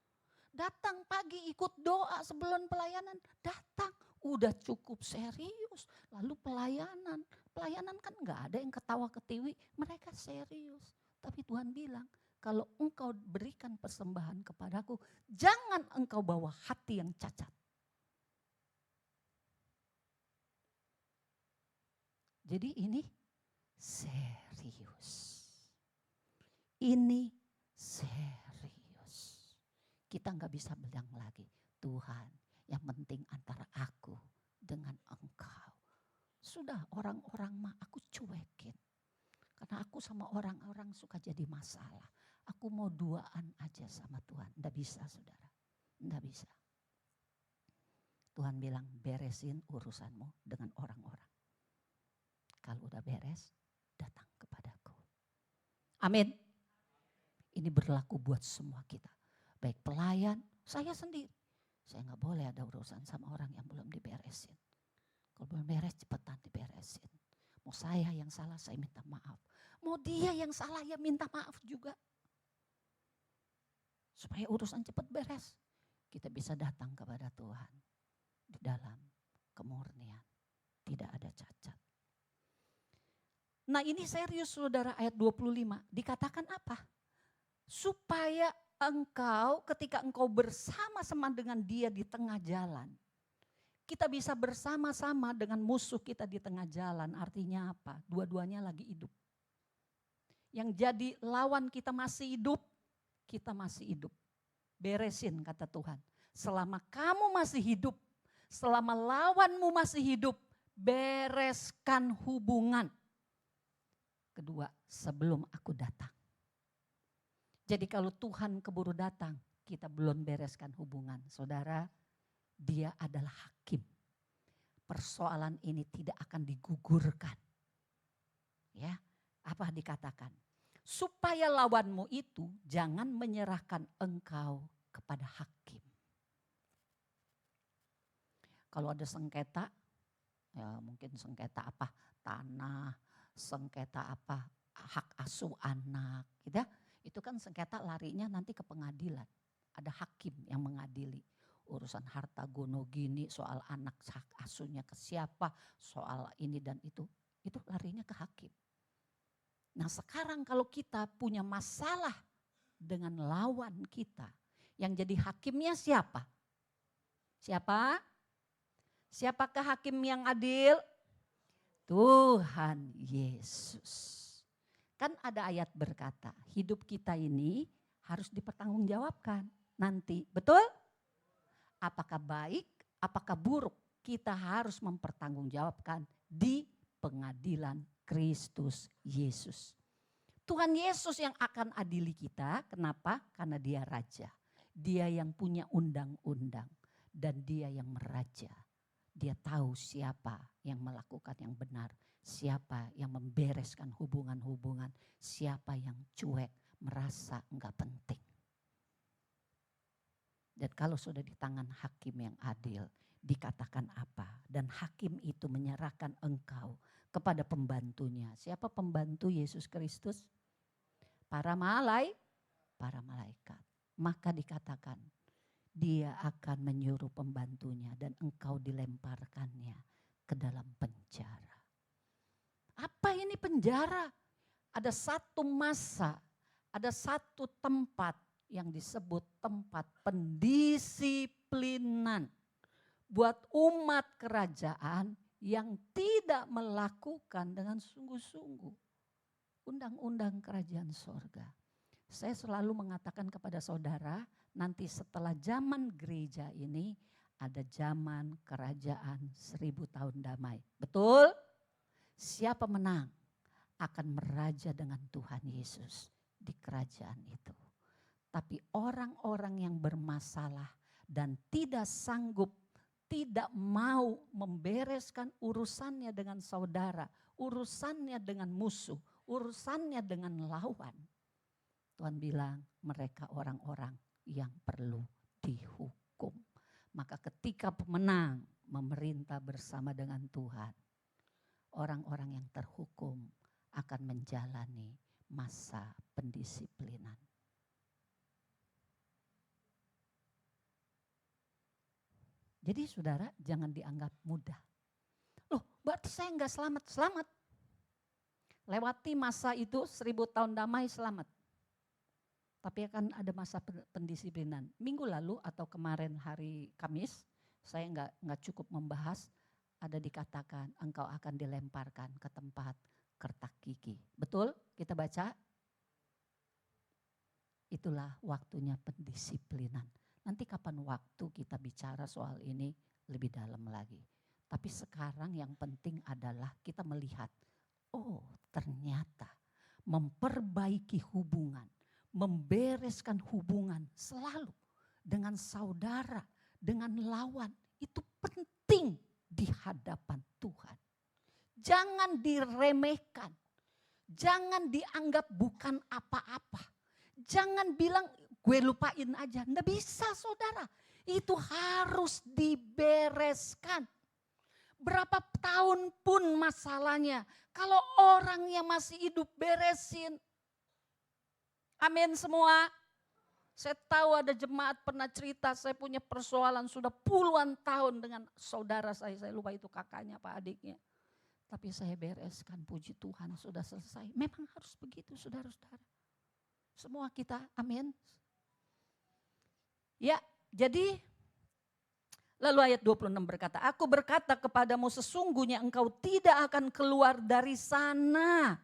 Datang pagi ikut doa sebelum pelayanan. Datang, udah cukup serius. Lalu pelayanan. Pelayanan kan nggak ada yang ketawa-ketiwi. Mereka serius. Tapi Tuhan bilang, kalau engkau berikan persembahan kepadaku, jangan engkau bawa hati yang cacat. Jadi ini serius. Ini serius. Kita nggak bisa bilang lagi, Tuhan yang penting antara aku dengan engkau. Sudah orang-orang mah aku cuekin. Karena aku sama orang-orang suka jadi masalah. Aku mau duaan aja sama Tuhan. Nggak bisa saudara. Nggak bisa. Tuhan bilang beresin urusanmu dengan orang-orang. Kalau udah beres, datang kepadaku. Amin. Ini berlaku buat semua kita. Baik pelayan, saya sendiri. Saya nggak boleh ada urusan sama orang yang belum diberesin. Kalau belum beres, cepetan diberesin. Mau saya yang salah, saya minta maaf. Mau dia yang salah, ya minta maaf juga. Supaya urusan cepat beres. Kita bisa datang kepada Tuhan. Di dalam kemurnian. Tidak ada cacat. Nah ini serius saudara, ayat 25. Dikatakan apa? Supaya engkau ketika engkau bersama-sama dengan dia di tengah jalan. Kita bisa bersama-sama dengan musuh kita di tengah jalan. Artinya apa? Dua-duanya lagi hidup. Yang jadi lawan kita masih hidup. Kita masih hidup. Beresin kata Tuhan. Selama kamu masih hidup. Selama lawanmu masih hidup. Bereskan hubungan. Kedua, sebelum aku datang. Jadi kalau Tuhan keburu datang, kita belum bereskan hubungan. Saudara, dia adalah hakim. Persoalan ini tidak akan digugurkan. Ya, apa dikatakan? Supaya lawanmu itu jangan menyerahkan engkau kepada hakim. Kalau ada sengketa, ya mungkin sengketa apa? Tanah, sengketa apa? Hak asuh anak, gitu ya. Itu kan sengketa larinya nanti ke pengadilan. Ada hakim yang mengadili. Urusan harta gono gini, soal anak hak asuhnya ke siapa, soal ini dan itu larinya ke hakim. Nah sekarang kalau kita punya masalah dengan lawan kita, yang jadi hakimnya siapa? Siapa? Siapakah hakim yang adil? Tuhan Yesus. Kan ada ayat berkata, hidup kita ini harus dipertanggungjawabkan nanti. Betul? Apakah baik, apakah buruk, kita harus mempertanggungjawabkan di pengadilan Kristus Yesus. Tuhan Yesus yang akan adili kita, kenapa? Karena dia raja. Dia yang punya undang-undang dan dia yang meraja. Dia tahu siapa yang melakukan yang benar, siapa yang membereskan hubungan-hubungan, siapa yang cuek, merasa enggak penting. Dan kalau sudah di tangan hakim yang adil, dikatakan apa? Dan hakim itu menyerahkan engkau kepada pembantunya. Siapa pembantu Yesus Kristus? Para malaikat. Maka dikatakan, dia akan menyuruh pembantunya dan engkau dilemparkannya ke dalam penjara. Apa ini penjara? Ada satu masa, ada satu tempat yang disebut tempat pendisiplinan buat umat kerajaan yang tidak melakukan dengan sungguh-sungguh undang-undang kerajaan sorga. Saya selalu mengatakan kepada saudara, nanti setelah zaman gereja ini ada zaman kerajaan 1000 tahun damai. Betul? Siapa menang akan meraja dengan Tuhan Yesus di kerajaan itu. Tapi orang-orang yang bermasalah dan tidak sanggup, tidak mau membereskan urusannya dengan saudara, urusannya dengan musuh, urusannya dengan lawan. Tuhan bilang mereka orang-orang yang perlu dihukum. Maka ketika pemenang memerintah bersama dengan Tuhan, orang-orang yang terhukum akan menjalani masa pendisiplinan. Jadi saudara jangan dianggap mudah. Loh berarti saya enggak selamat. Selamat. Lewati masa itu 1000 tahun damai selamat. Tapi akan ada masa pendisiplinan. Minggu lalu atau kemarin hari Kamis, saya enggak cukup membahas, ada dikatakan engkau akan dilemparkan ke tempat kertak gigi. Betul? Kita baca. Itulah waktunya pendisiplinan. Nanti kapan waktu kita bicara soal ini lebih dalam lagi. Tapi sekarang yang penting adalah kita melihat, oh ternyata memperbaiki hubungan, membereskan hubungan selalu dengan saudara, dengan lawan, itu penting di hadapan Tuhan. Jangan diremehkan, jangan dianggap bukan apa-apa. Jangan bilang gue lupain aja, nggak bisa saudara. Itu harus dibereskan. Berapa tahun pun masalahnya, kalau orangnya masih hidup beresin. Amin semua. Saya tahu ada jemaat pernah cerita, saya punya persoalan sudah puluhan tahun dengan saudara saya lupa itu kakaknya apa adiknya. Tapi saya bereskan, puji Tuhan sudah selesai. Memang harus begitu saudara-saudara. Semua kita, amin. Ya, jadi lalu ayat 26 berkata, aku berkata kepadamu sesungguhnya engkau tidak akan keluar dari sana,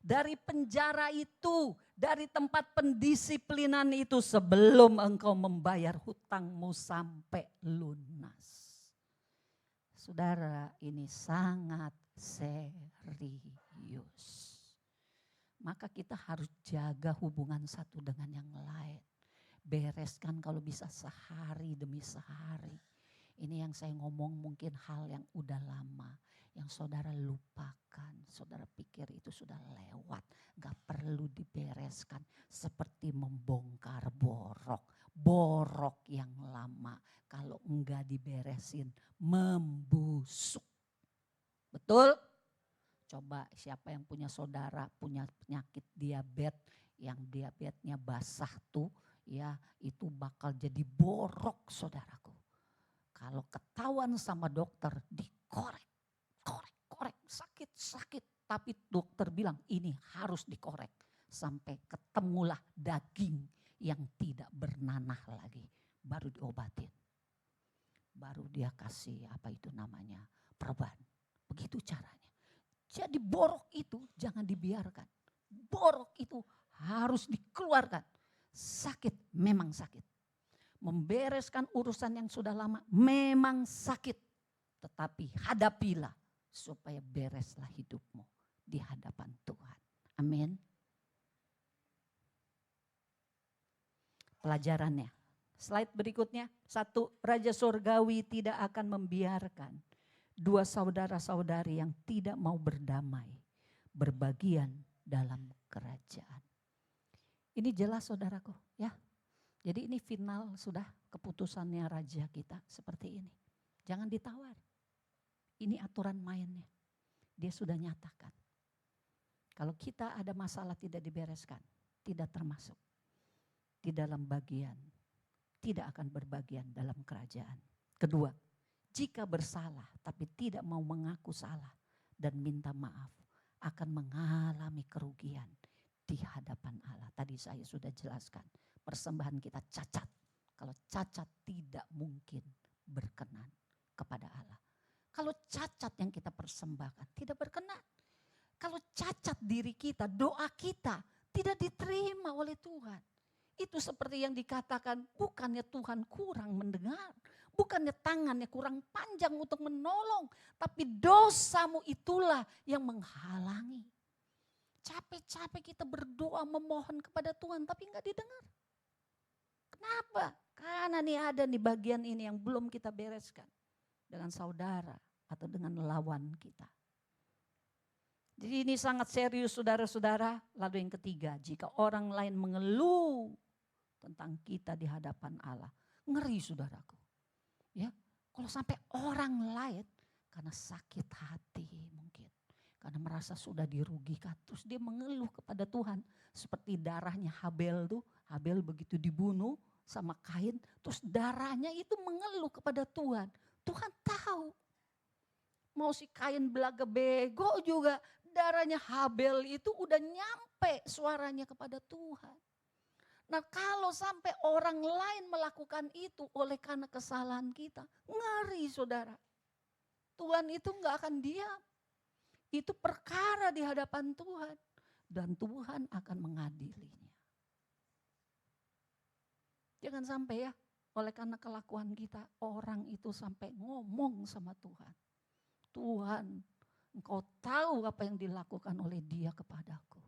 dari penjara itu, dari tempat pendisiplinan itu sebelum engkau membayar hutangmu sampai lunas. Saudara, ini sangat serius. Maka kita harus jaga hubungan satu dengan yang lain. Bereskan kalau bisa sehari demi sehari. Ini yang saya ngomong mungkin hal yang udah lama. Yang saudara lupakan, saudara pikir itu sudah lewat. Gak perlu dibereskan seperti membongkar borok. Borok yang lama kalau enggak diberesin membusuk. Betul? Coba siapa yang punya saudara punya penyakit diabetes, yang diabetesnya basah tuh ya itu bakal jadi borok saudaraku. Kalau ketahuan sama dokter dikorek, korek, sakit. Tapi dokter bilang ini harus dikorek sampai ketemulah daging yang tidak bernanah lagi. Baru diobatin. Baru dia kasih apa itu namanya perban. Begitu caranya. Jadi borok itu jangan dibiarkan. Borok itu harus dikeluarkan. Sakit, memang sakit. Membereskan urusan yang sudah lama memang sakit. Tetapi hadapilah supaya bereslah hidupmu di hadapan Tuhan. Amin. Pelajarannya. Slide berikutnya. 1. Raja Surgawi tidak akan membiarkan dua saudara-saudari yang tidak mau berdamai berbagian dalam kerajaan. Ini jelas saudaraku ya. Jadi ini final sudah keputusannya raja kita seperti ini. Jangan ditawar. Ini aturan mainnya. Dia sudah nyatakan. Kalau kita ada masalah tidak dibereskan, tidak termasuk di dalam bagian, tidak akan berbagian dalam kerajaan. Kedua, jika bersalah tapi tidak mau mengaku salah dan minta maaf, akan mengalami kerugian di hadapan Allah. Tadi saya sudah jelaskan persembahan kita cacat. Kalau cacat tidak mungkin berkenan kepada Allah. Kalau cacat yang kita persembahkan tidak berkenan. Kalau cacat diri kita, doa kita tidak diterima oleh Tuhan. Itu seperti yang dikatakan, bukannya Tuhan kurang mendengar. Bukannya tangannya kurang panjang untuk menolong. Tapi dosamu itulah yang menghalangi. Capek-capek kita berdoa memohon kepada Tuhan tapi enggak didengar. Kenapa? Karena nih ada nih bagian ini yang belum kita bereskan. Dengan saudara atau dengan lawan kita. Jadi ini sangat serius saudara-saudara. Lalu yang ketiga, jika orang lain mengeluh tentang kita di hadapan Allah. Ngeri saudaraku. Ya, kalau sampai orang lain karena sakit hati mungkin. Karena merasa sudah dirugikan. Terus dia mengeluh kepada Tuhan. Seperti darahnya Habel tuh. Habel begitu dibunuh sama Kain. Terus darahnya itu mengeluh kepada Tuhan. Tuhan tahu. Mau si Kain belaga bego juga. Darahnya Habel itu udah nyampe suaranya kepada Tuhan. Nah kalau sampai orang lain melakukan itu oleh karena kesalahan kita. Ngeri saudara. Tuhan itu gak akan diam. Itu perkara di hadapan Tuhan. Dan Tuhan akan mengadilinya. Jangan sampai ya. Oleh karena kelakuan kita. Orang itu sampai ngomong sama Tuhan. Tuhan, Engkau tahu apa yang dilakukan oleh dia kepadaku.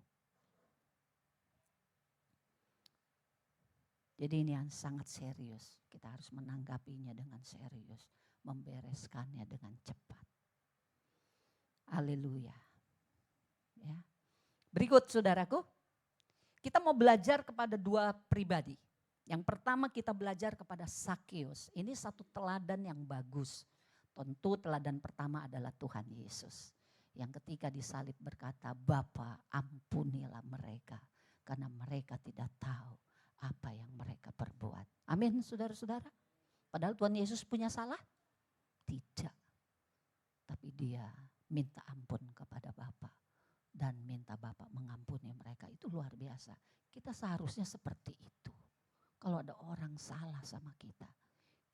Jadi ini yang sangat serius. Kita harus menanggapinya dengan serius. Membereskannya dengan cepat. Haleluya. Ya. Berikut saudaraku. Kita mau belajar kepada dua pribadi. Yang pertama kita belajar kepada Sakeus. Ini satu teladan yang bagus. Tentu teladan pertama adalah Tuhan Yesus. Yang ketika disalib berkata, Bapa ampunilah mereka. Karena mereka tidak tahu apa yang mereka perbuat. Amin saudara-saudara. Padahal Tuhan Yesus punya salah? Tidak. Tapi dia minta ampun kepada Bapa. Dan minta Bapa mengampuni mereka. Itu luar biasa. Kita seharusnya seperti itu. Kalau ada orang salah sama kita.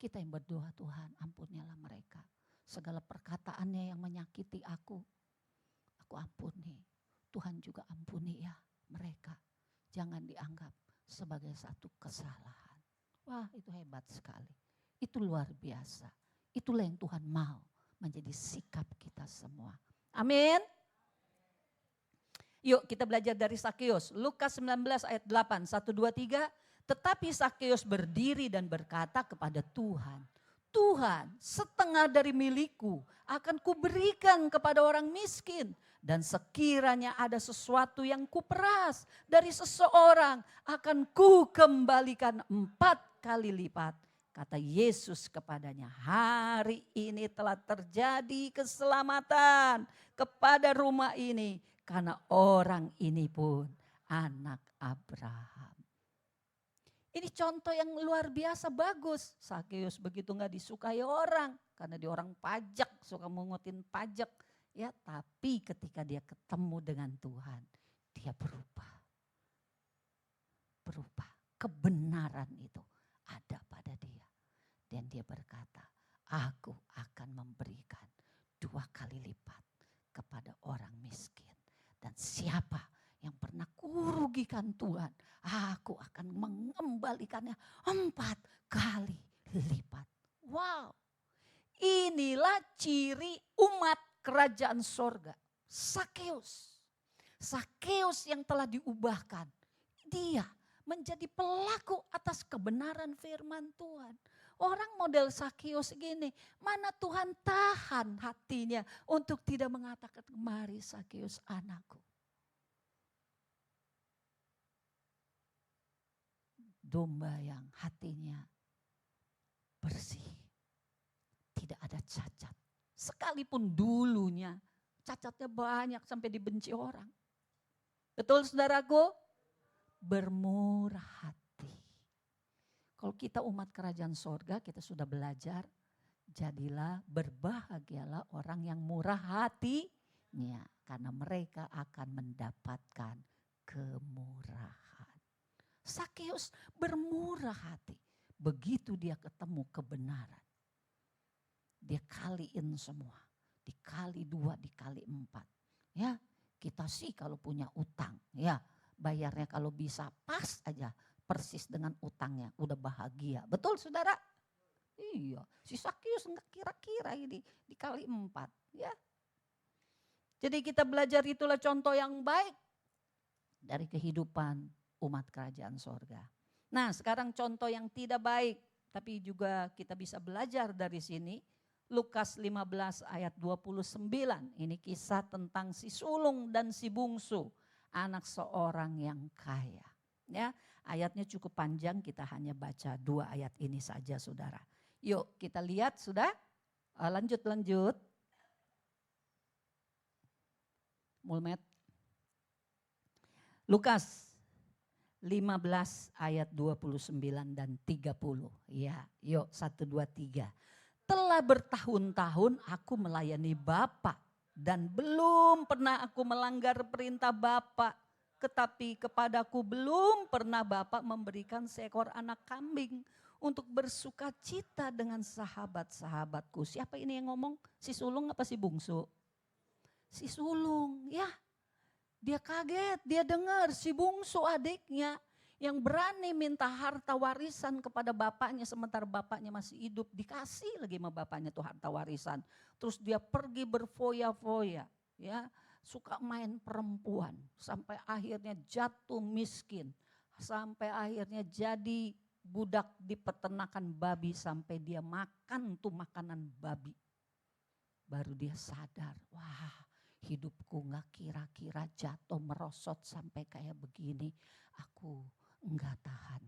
Kita yang berdoa, Tuhan ampunilah mereka. Segala perkataannya yang menyakiti aku ampuni. Tuhan juga ampuni ya mereka. Jangan dianggap sebagai satu kesalahan. Wah itu hebat sekali. Itu luar biasa. Itulah yang Tuhan mau menjadi sikap kita semua. Amin. Yuk kita belajar dari Sakeus. Lukas 19 ayat 8. 1, 2, 3. Tetapi Sakeus berdiri dan berkata kepada Tuhan. Tuhan, setengah dari milikku akan kuberikan kepada orang miskin. Dan sekiranya ada sesuatu yang kuperas dari seseorang akan kukembalikan 4 kali lipat. Kata Yesus kepadanya, hari ini telah terjadi keselamatan kepada rumah ini. Karena orang ini pun anak Abraham. Ini contoh yang luar biasa bagus. Sakeus begitu gak disukai orang. Karena dia orang pajak, suka mengutin pajak. Ya, tapi ketika dia ketemu dengan Tuhan, dia berubah. Berubah. Kebenaran itu ada pada dia. Dan dia berkata, aku akan memberikan 2 kali lipat kepada orang miskin. Dan siapa yang pernah kurugikan Tuhan, aku akan mengembalikannya 4 kali lipat. Wow, inilah ciri umat kerajaan sorga. Sakeus. Sakeus yang telah diubahkan. Dia menjadi pelaku atas kebenaran firman Tuhan. Orang model Sakeus gini, mana Tuhan tahan hatinya untuk tidak mengatakan, mari Sakeus anakku. Domba yang hatinya bersih. Tidak ada cacat. Sekalipun dulunya cacatnya banyak sampai dibenci orang. Betul saudaraku? Bermurah hati. Kalau kita umat kerajaan sorga, kita sudah belajar. Jadilah, berbahagialah orang yang murah hatinya. Karena mereka akan mendapatkan kemurahan. Sakeus bermurah hati. Begitu dia ketemu kebenaran. Dia kaliin semua. Dikali 2, dikali 4. Ya, kita sih kalau punya utang, ya bayarnya kalau bisa pas aja persis dengan utangnya, udah bahagia. Betul saudara? Iya, si Sakeus enggak kira-kira ini dikali 4, ya. Jadi kita belajar itulah contoh yang baik dari kehidupan umat kerajaan sorga. Nah sekarang contoh yang tidak baik, tapi juga kita bisa belajar dari sini. Lukas 15 ayat 29, ini kisah tentang si sulung dan si bungsu, anak seorang yang kaya. Ya, ayatnya cukup panjang, kita hanya baca 2 ayat ini saja saudara. Yuk kita lihat sudah, lanjut. Mulmet. Lukas 15 ayat 29 dan 30. Ya, yuk 1, 2, 3. Telah bertahun-tahun aku melayani Bapa dan belum pernah aku melanggar perintah Bapa. Tetapi kepadaku belum pernah Bapa memberikan seekor anak kambing untuk bersuka cita dengan sahabat-sahabatku. Siapa ini yang ngomong? Si sulung apa si bungsu? Si sulung, ya. Dia kaget, dia dengar si bungsu adiknya yang berani minta harta warisan kepada bapaknya sementara bapaknya masih hidup, dikasih lagi sama bapaknya tuh harta warisan. Terus dia pergi berfoya-foya, ya, suka main perempuan sampai akhirnya jatuh miskin, sampai akhirnya jadi budak di peternakan babi sampai dia makan tuh makanan babi. Baru dia sadar, wah, hidupku gak kira-kira jatuh merosot sampai kayak begini. Aku enggak tahan,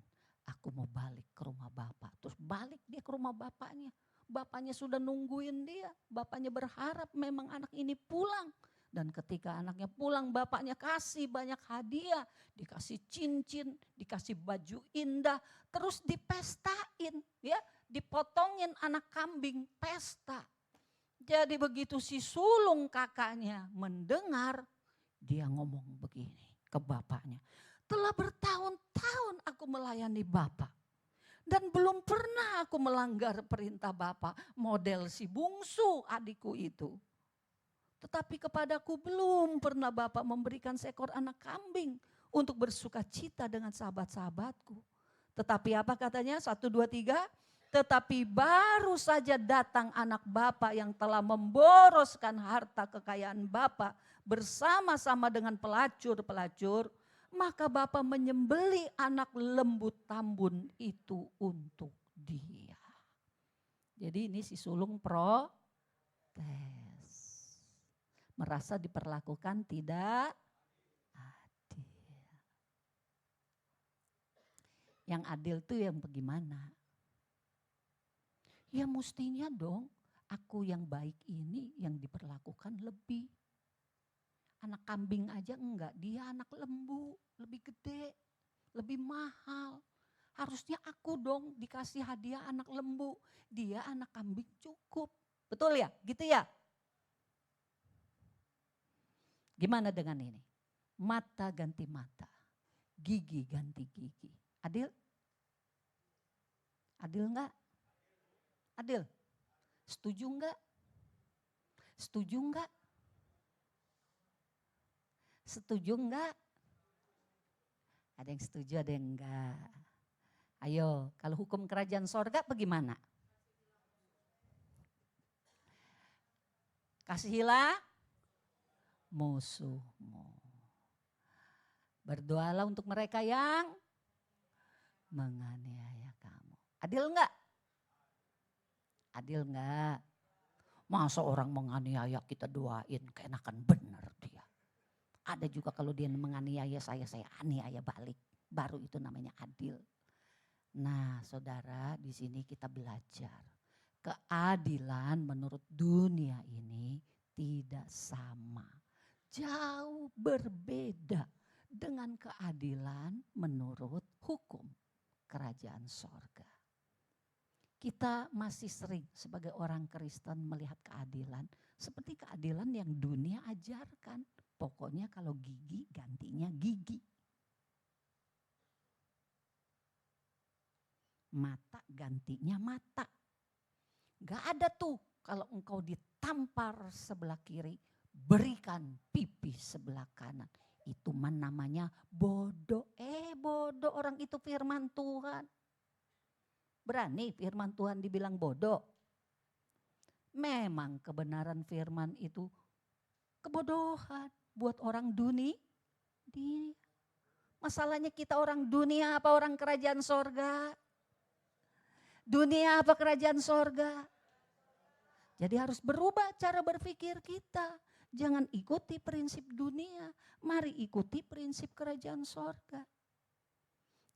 aku mau balik ke rumah bapak. Terus balik dia ke rumah bapaknya. Bapaknya sudah nungguin dia. Bapaknya berharap memang anak ini pulang. Dan ketika anaknya pulang bapaknya kasih banyak hadiah. Dikasih cincin, dikasih baju indah. Terus dipestain, ya, dipotongin anak kambing, pesta. Jadi begitu si sulung kakaknya mendengar, dia ngomong begini ke bapaknya. Telah bertahun-tahun aku melayani Bapak. Dan belum pernah aku melanggar perintah Bapak. Model si bungsu adikku itu. Tetapi kepadaku belum pernah Bapak memberikan seekor anak kambing untuk bersuka cita dengan sahabat-sahabatku. Tetapi apa katanya? 1, 2, 3. Tetapi baru saja datang anak Bapak yang telah memboroskan harta kekayaan Bapak bersama-sama dengan pelacur-pelacur. Maka Bapak menyembeli anak lembu tambun itu untuk dia. Jadi ini si sulung protes. Merasa diperlakukan tidak adil. Yang adil itu yang bagaimana? Ya mestinya dong aku yang baik ini yang diperlakukan lebih. Anak kambing aja enggak, dia anak lembu, lebih gede, lebih mahal. Harusnya aku dong dikasih hadiah anak lembu, dia anak kambing cukup. Betul ya? Gitu ya? Gimana dengan ini? Mata ganti mata, gigi ganti gigi. Adil? Adil enggak? Adil? Setuju enggak? Setuju enggak? Setuju enggak? Ada yang setuju, ada yang enggak. Ayo, kalau hukum kerajaan sorga bagaimana? Kasihilah musuhmu. Berdoalah untuk mereka yang menganiaya kamu. Adil enggak? Adil enggak? Masa orang menganiaya kita doain, keenakan bener dia. Ada juga kalau dia menganiaya saya aniaya balik. Baru itu namanya adil. Nah saudara, di sini kita belajar. Keadilan menurut dunia ini tidak sama. Jauh berbeda dengan keadilan menurut hukum kerajaan sorga. Kita masih sering sebagai orang Kristen melihat keadilan seperti keadilan yang dunia ajarkan. Pokoknya kalau gigi gantinya gigi. mata gantinya mata. Gak ada tuh kalau engkau ditampar sebelah kiri, berikan pipi sebelah kanan. Itu namanya bodoh. Bodoh orang itu firman Tuhan. Berani firman Tuhan dibilang bodoh. Memang kebenaran firman itu kebodohan buat orang dunia. Masalahnya kita orang dunia apa orang kerajaan sorga? Dunia apa kerajaan sorga? Jadi harus berubah cara berpikir kita. Jangan ikuti prinsip dunia, mari ikuti prinsip kerajaan sorga.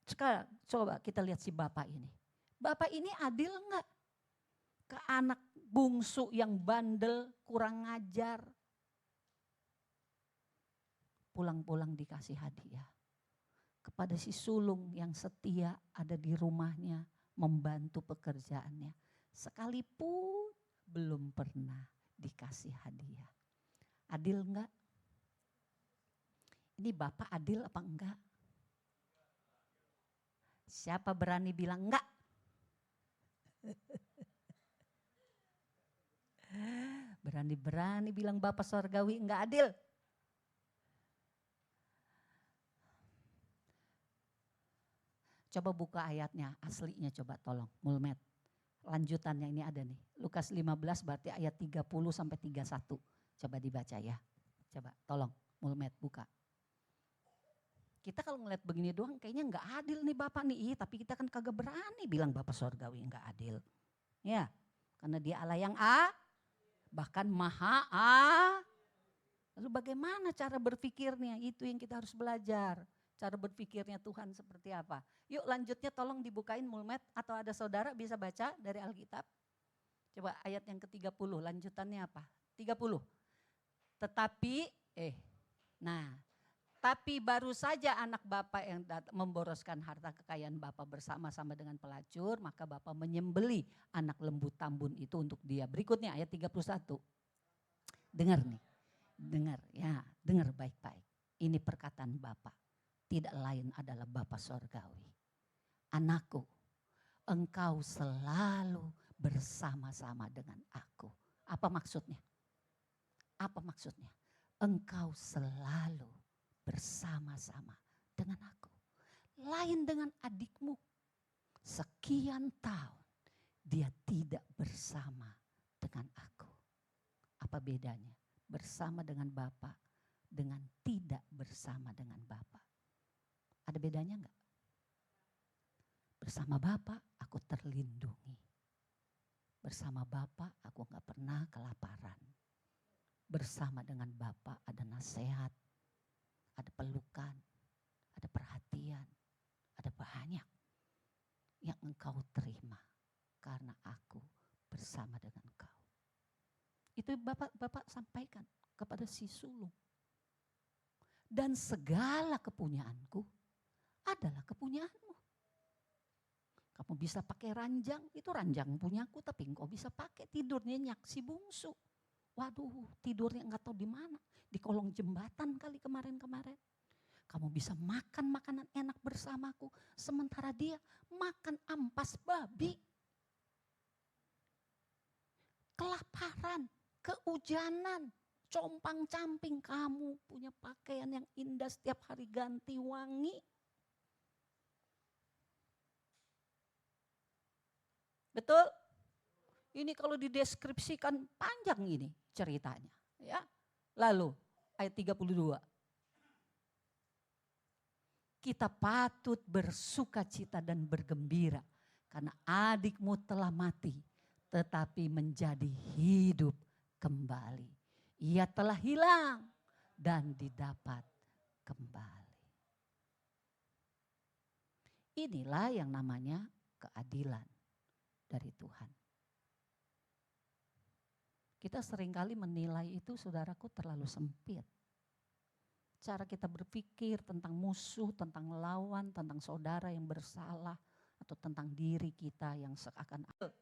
Sekarang coba kita lihat si bapak ini. Bapak ini adil enggak? Ke anak bungsu yang bandel, kurang ngajar. Pulang-pulang dikasih hadiah. Kepada si sulung yang setia ada di rumahnya, membantu pekerjaannya. Sekalipun belum pernah dikasih hadiah. Adil enggak? Ini bapak adil apa enggak? Siapa berani bilang enggak? Berani-berani bilang bapak sorgawi enggak adil. Coba buka ayatnya, aslinya coba tolong, Mulmet. Lanjutannya ini ada nih, Lukas 15 berarti ayat 30 sampai 31. Coba dibaca ya, coba tolong Mulmet buka. Kita kalau ngeliat begini doang kayaknya enggak adil nih bapak nih, tapi kita kan kagak berani bilang bapak sorgawi enggak adil. Ya, karena dia Allah yang bahkan maha Lalu bagaimana cara berpikirnya, itu yang kita harus belajar. Cara berpikirnya Tuhan seperti apa. Yuk lanjutnya tolong dibukain Mulmet atau ada saudara bisa baca dari Alkitab. Coba ayat yang ke-30 lanjutannya apa? 30. Tapi baru saja anak bapak yang memboroskan harta kekayaan bapak bersama-sama dengan pelacur, maka bapak menyembeli anak lembu tambun itu untuk dia. Berikutnya ayat 31. Dengar nih, dengar baik-baik. Ini perkataan bapak. Tidak lain adalah Bapa sorgawi. Anakku, engkau selalu bersama-sama dengan aku. Apa maksudnya? Apa maksudnya? Engkau selalu bersama-sama dengan aku. Lain dengan adikmu. Sekian tahun dia tidak bersama dengan aku. Apa bedanya? Bersama dengan Bapa dengan tidak bersama dengan Bapa. Ada bedanya enggak? Bersama Bapa aku terlindungi. Bersama Bapa aku enggak pernah kelaparan. Bersama dengan Bapa ada nasihat, ada pelukan, ada perhatian, ada banyak yang engkau terima karena aku bersama dengan engkau. Itu Bapak sampaikan kepada si sulung. Dan segala kepunyaanku adalah kepunyaanmu. Kamu bisa pakai ranjang, itu ranjang punyaku, tapi engkau bisa pakai tidur nyenyak si bungsu. Waduh, tidurnya enggak tahu di mana, di kolong jembatan kali kemarin-kemarin. Kamu bisa makan makanan enak bersamaku, sementara dia makan ampas babi. Kelaparan, kehujanan, compang-camping, kamu punya pakaian yang indah setiap hari ganti wangi. Betul? Ini kalau dideskripsikan panjang ini ceritanya. Ya. Lalu ayat 32. Kita patut bersukacita dan bergembira karena adikmu telah mati tetapi menjadi hidup kembali. Ia telah hilang dan didapat kembali. Inilah yang namanya keadilan dari Tuhan. Kita seringkali menilai itu saudaraku terlalu sempit. Cara kita berpikir tentang musuh, tentang lawan, tentang saudara yang bersalah, atau tentang diri kita yang seakan-akan.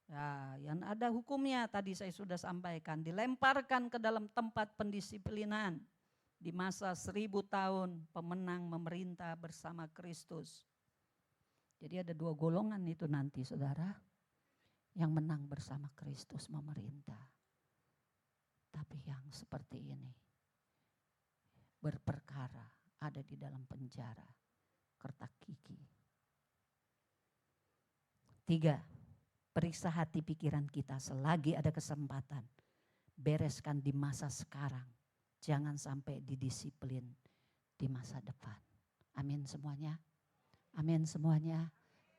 Ya, yang ada hukumnya tadi saya sudah sampaikan, dilemparkan ke dalam tempat pendisiplinan. Di masa 1000 tahun pemenang memerintah bersama Kristus. Jadi ada 2 golongan itu nanti saudara. Yang menang bersama Kristus memerintah. Tapi yang seperti ini. Berperkara ada di dalam penjara. Kertak gigi. 3. Periksa hati pikiran kita selagi ada kesempatan. Bereskan di masa sekarang. Jangan sampai didisiplin di masa depan. Amin semuanya. Amin semuanya.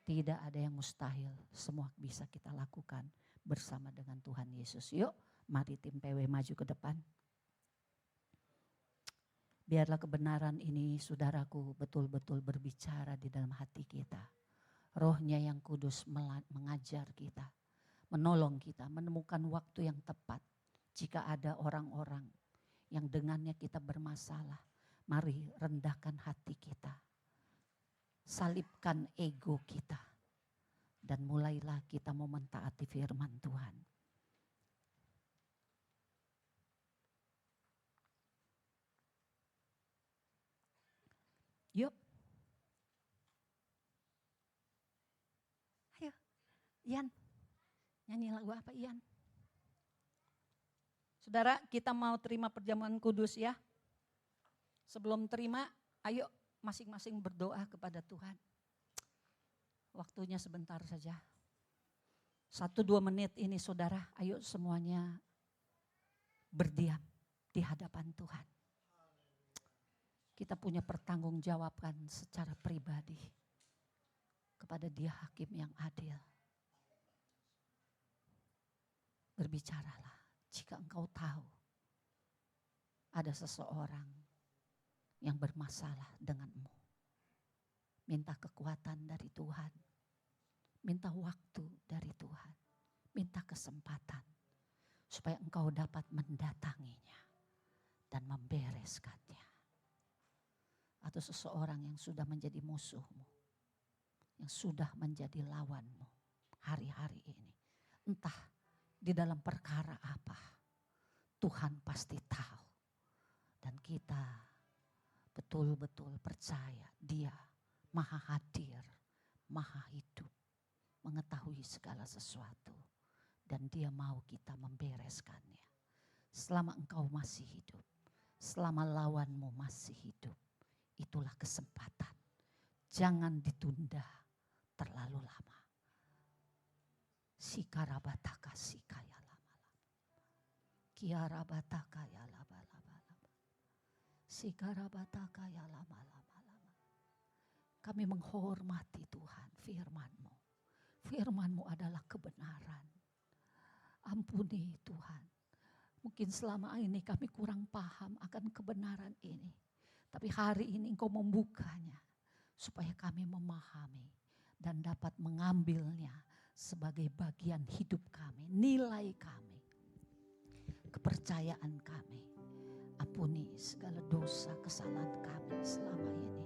Tidak ada yang mustahil. Semua bisa kita lakukan bersama dengan Tuhan Yesus. Yuk, mari tim PW maju ke depan. Biarlah kebenaran ini saudaraku betul-betul berbicara di dalam hati kita. Rohnya yang kudus mengajar kita. Menolong kita menemukan waktu yang tepat. Jika ada orang-orang yang dengannya kita bermasalah. Mari rendahkan hati kita. Salibkan ego kita. Dan mulailah kita mau mentaati firman Tuhan. Yuk. Ayo, Ian. Nyanyi lagu apa Ian? Saudara, kita mau terima perjamuan kudus ya. Sebelum terima, ayo masing-masing berdoa kepada Tuhan. Waktunya sebentar saja. 1-2 menit ini saudara, ayo semuanya berdiam di hadapan Tuhan. Kita punya pertanggungjawaban secara pribadi kepada Dia Hakim yang adil. Berbicaralah jika engkau tahu ada seseorang yang bermasalah denganmu. Minta kekuatan dari Tuhan. Minta waktu dari Tuhan. Minta kesempatan. Supaya engkau dapat mendatanginya. Dan membereskannya. Atau seseorang yang sudah menjadi musuhmu. Yang sudah menjadi lawanmu. Hari-hari ini. Entah di dalam perkara apa. Tuhan pasti tahu. Dan kita betul-betul percaya Dia Maha hadir, maha hidup, mengetahui segala sesuatu. Dan Dia mau kita membereskannya. Selama engkau masih hidup, selama lawanmu masih hidup, itulah kesempatan. Jangan ditunda terlalu lama. Sikarabataka sikaya lama-lama. Kiarabataka ya lama-lama. Sikarabataka ya lama-lama. Kami menghormati Tuhan, firman-Mu. Firman-Mu adalah kebenaran. Ampuni Tuhan. Mungkin selama ini kami kurang paham akan kebenaran ini. Tapi hari ini Engkau membukanya. Supaya kami memahami dan dapat mengambilnya sebagai bagian hidup kami. Nilai kami. Kepercayaan kami. Ampuni segala dosa kesalahan kami selama ini.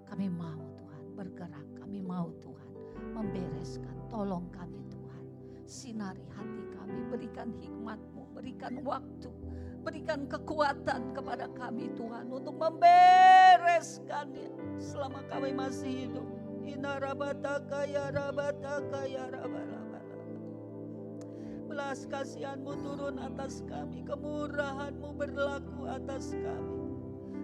Kami mau Tuhan bergerak, kami mau Tuhan membereskan, tolong kami Tuhan. Sinari hati kami, berikan hikmat-Mu, berikan waktu, berikan kekuatan kepada kami Tuhan untuk membereskannya selama kami masih hidup. Inarabataka ya rabataka ya rabalabala. Belas kasihan-Mu turun atas kami, kemurahan-Mu berlaku atas kami.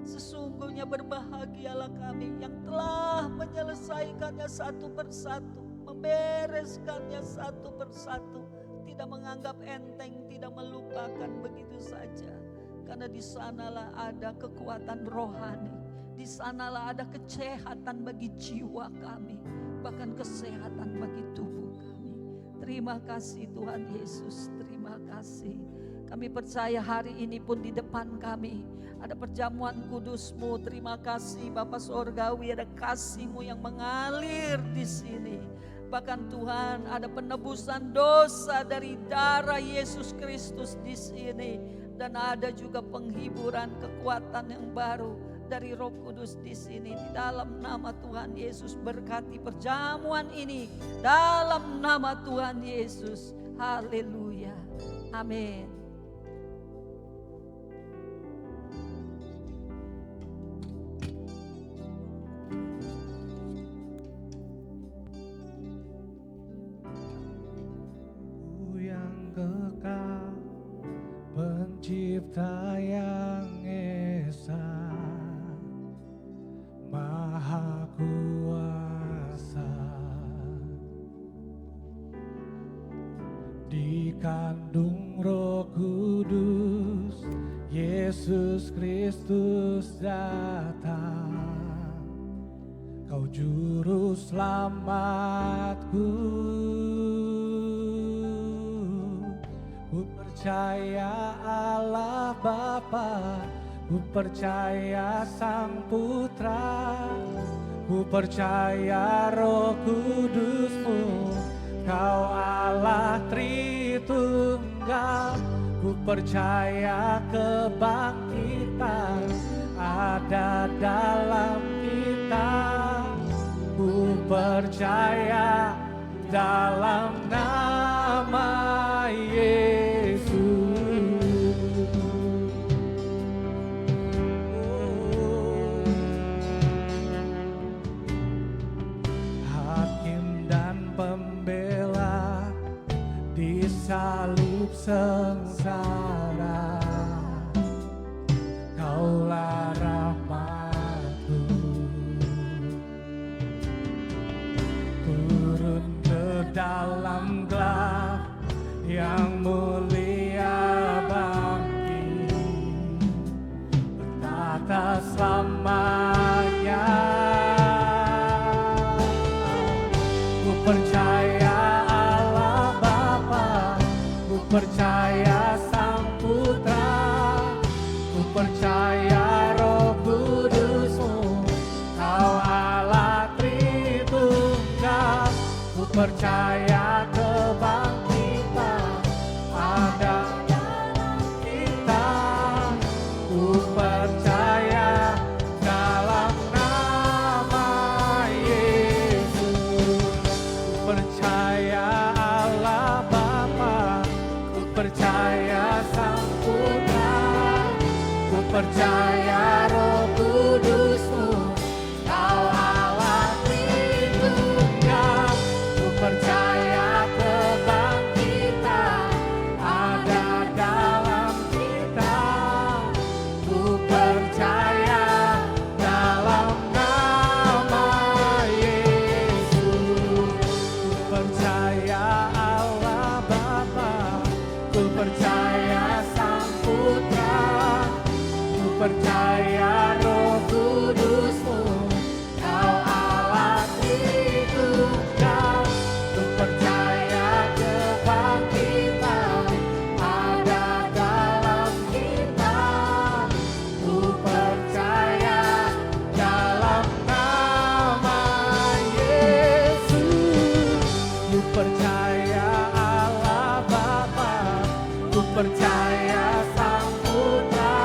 Sesungguhnya berbahagialah kami yang telah menyelesaikannya satu persatu, membereskannya satu persatu, tidak menganggap enteng, tidak melupakan begitu saja. Karena di sanalah ada kekuatan rohani, di sanalah ada kesehatan bagi jiwa kami, bahkan kesehatan bagi tubuh kami. Terima kasih Tuhan Yesus, terima kasih. Kami percaya hari ini pun di depan kami ada perjamuan kudus-Mu. Terima kasih Bapa Sorgawi, ada kasih-Mu yang mengalir di sini. Bahkan Tuhan ada penebusan dosa dari darah Yesus Kristus di sini. Dan ada juga penghiburan kekuatan yang baru dari Roh Kudus di sini. Di dalam nama Tuhan Yesus berkati perjamuan ini. Dalam nama Tuhan Yesus. Haleluya. Amin. kita yang esa, Maha Kuasa, dikandung Roh Kudus, Yesus Kristus datang, Kau juru selamatku. Ku percaya Allah Bapa, ku percaya Sang Putra, ku percaya Roh Kudus-Mu, Kau Allah Tritunggal. Ku percaya kebangkitan ada dalam kita. Ku percaya dalam nama Yesus. Hakim dan pembela disalib sengsara, Kaulah rahmat-Ku. Turun ke dalam gelap yang mulia, bangkit bertata selamanya. Ku percaya Allah Bapa, ku percaya Sang Putra, ku percaya Roh Kudus-Mu, Kau Allah Tritunggal. Ku percaya kebangkitan ada dalam kita. Ku percaya dalam nama Yesus. Ku percaya Allah Bapa, ku percaya Sang Putra, ku percaya Roh Kudus-Mu, Kau Allah Tritunggal. Ku percaya kebangkitan ada dalam kita. Ku percaya dalam nama Yesus. Ku percaya Allah Bapa, ku percaya Sang Putra, ku percaya Roh Kudus-Mu, Kau Allah Tritunggal. Ku percaya kebangkitan ada dalam kita. Ku percaya dalam nama Yesus. Ku percaya Allah Bapa, ku percaya Sang Putra,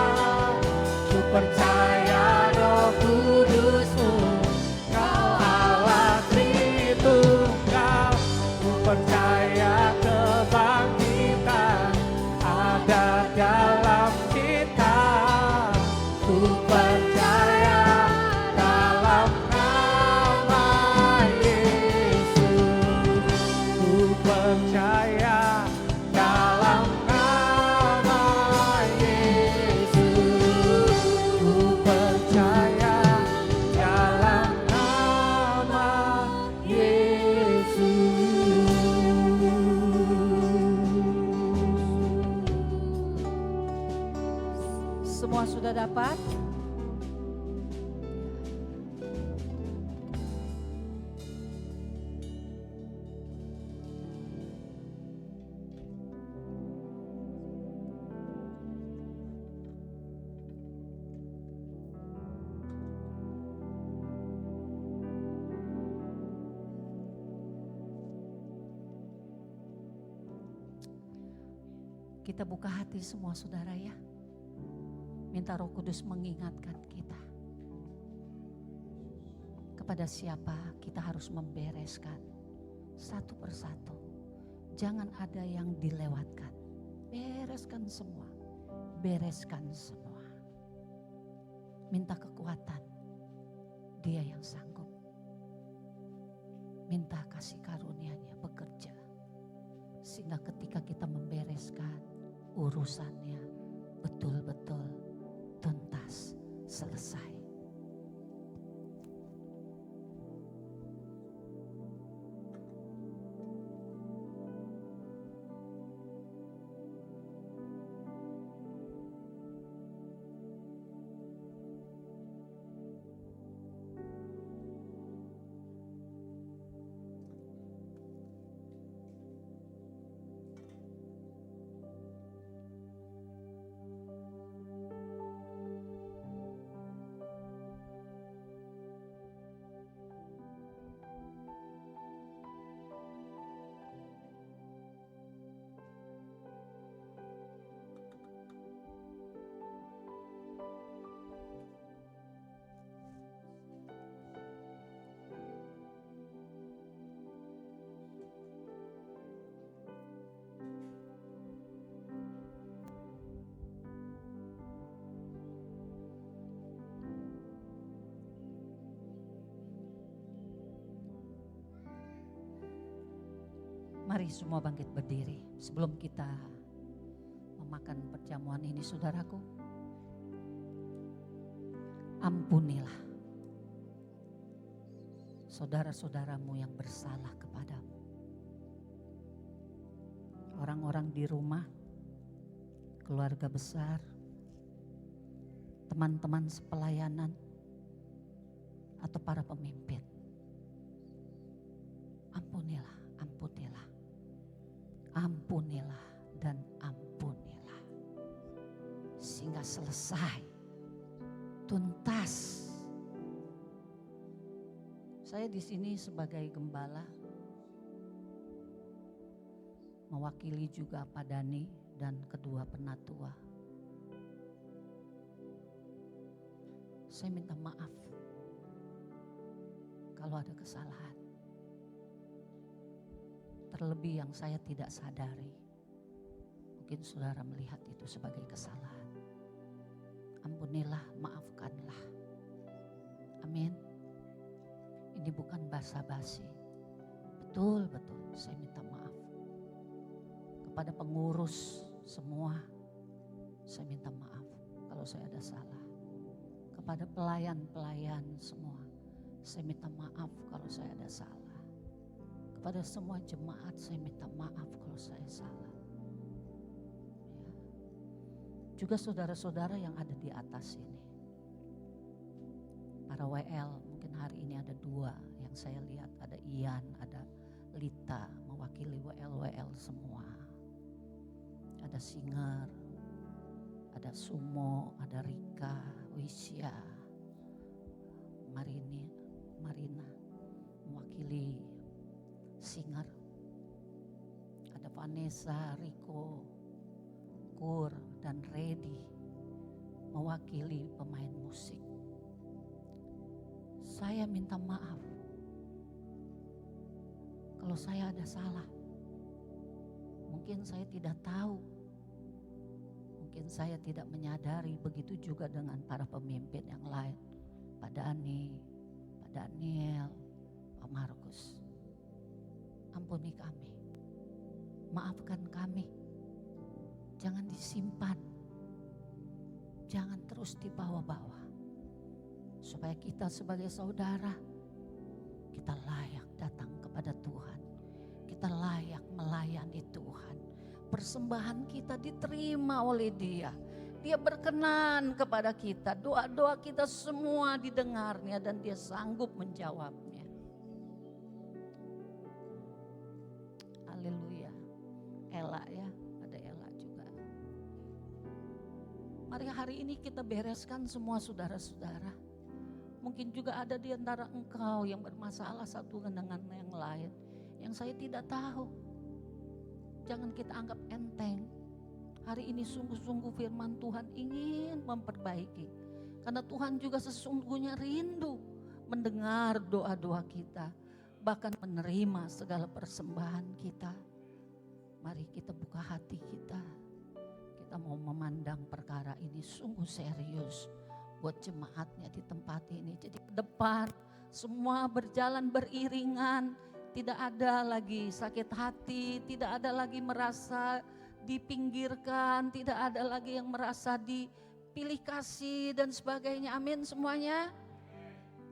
ku percaya Roh Kudus-Mu, Kau Allah Tritunggal. Ku percaya kebangkitan ada dalam kita. Ku percaya dalam nama Yesus. Ku percaya dalam nama Yesus. Ku percaya dalam nama Yesus. Semua sudah dapat? Kita buka hati semua saudara ya. Minta Roh Kudus mengingatkan kita. Kepada siapa kita harus membereskan satu persatu. Jangan ada yang dilewatkan. Bereskan semua. Bereskan semua. Minta kekuatan. Dia yang sanggup. Minta kasih karunia-Nya bekerja. Sehingga ketika kita membereskan urusannya, betul-betul tuntas, selesai. Mari semua bangkit berdiri sebelum kita memakan perjamuan ini, saudaraku. Ampunilah saudara-saudaramu yang bersalah kepadamu. Orang-orang di rumah, keluarga besar, teman-teman sepelayanan, atau para pemimpin. Ampunilah, ampunilah, ampunilah dan ampunilah. Sehingga selesai, tuntas. Saya di sini sebagai gembala, mewakili juga Pak Dani dan kedua penatua. Saya minta maaf kalau ada kesalahan. Terlebih yang saya tidak sadari. Mungkin saudara melihat itu sebagai kesalahan. Ampunilah, maafkanlah. Amin. Ini bukan basa-basi. Betul-betul saya minta maaf. Kepada pengurus semua, saya minta maaf kalau saya ada salah. Kepada pelayan-pelayan semua, saya minta maaf kalau saya ada salah. Kepada semua jemaat, saya minta maaf kalau saya salah. Ya. Juga saudara-saudara yang ada di atas ini. Para WL, mungkin hari ini ada 2 yang saya lihat. Ada Ian, ada Lita, mewakili WL-WL semua. Ada Singer, ada Sumo, ada Rika, Wisya, Marina, mewakili Singer. Ada Vanessa, Riko, Kur, dan Redi, mewakili pemain musik. Saya minta maaf kalau saya ada salah. Mungkin saya tidak tahu. Mungkin saya tidak menyadari. Begitu juga dengan para pemimpin yang lain. Pak Dani, Pak Daniel, Pak Markus. Ampuni kami. Maafkan kami. Jangan disimpan. Jangan terus dibawa-bawa. Supaya kita sebagai saudara, kita layak datang kepada Tuhan. Kita layak melayani Tuhan. Persembahan kita diterima oleh Dia. Dia berkenan kepada kita. Doa-doa kita semua didengarnya dan Dia sanggup menjawabnya. Haleluya. Ella ya, ada Ella juga. Mari hari ini kita bereskan semua saudara-saudara. Mungkin juga ada di antara engkau yang bermasalah satu dengan yang lain. Yang saya tidak tahu. Jangan kita anggap enteng. Hari ini sungguh-sungguh firman Tuhan ingin memperbaiki. Karena Tuhan juga sesungguhnya rindu mendengar doa-doa kita. Bahkan menerima segala persembahan kita. Mari kita buka hati kita. Kita mau memandang perkara ini sungguh serius. Buat jemaatnya di tempat ini. Jadi ke depan semua berjalan beriringan. Tidak ada lagi sakit hati, tidak ada lagi merasa dipinggirkan, tidak ada lagi yang merasa dipilih kasih dan sebagainya. Amin semuanya.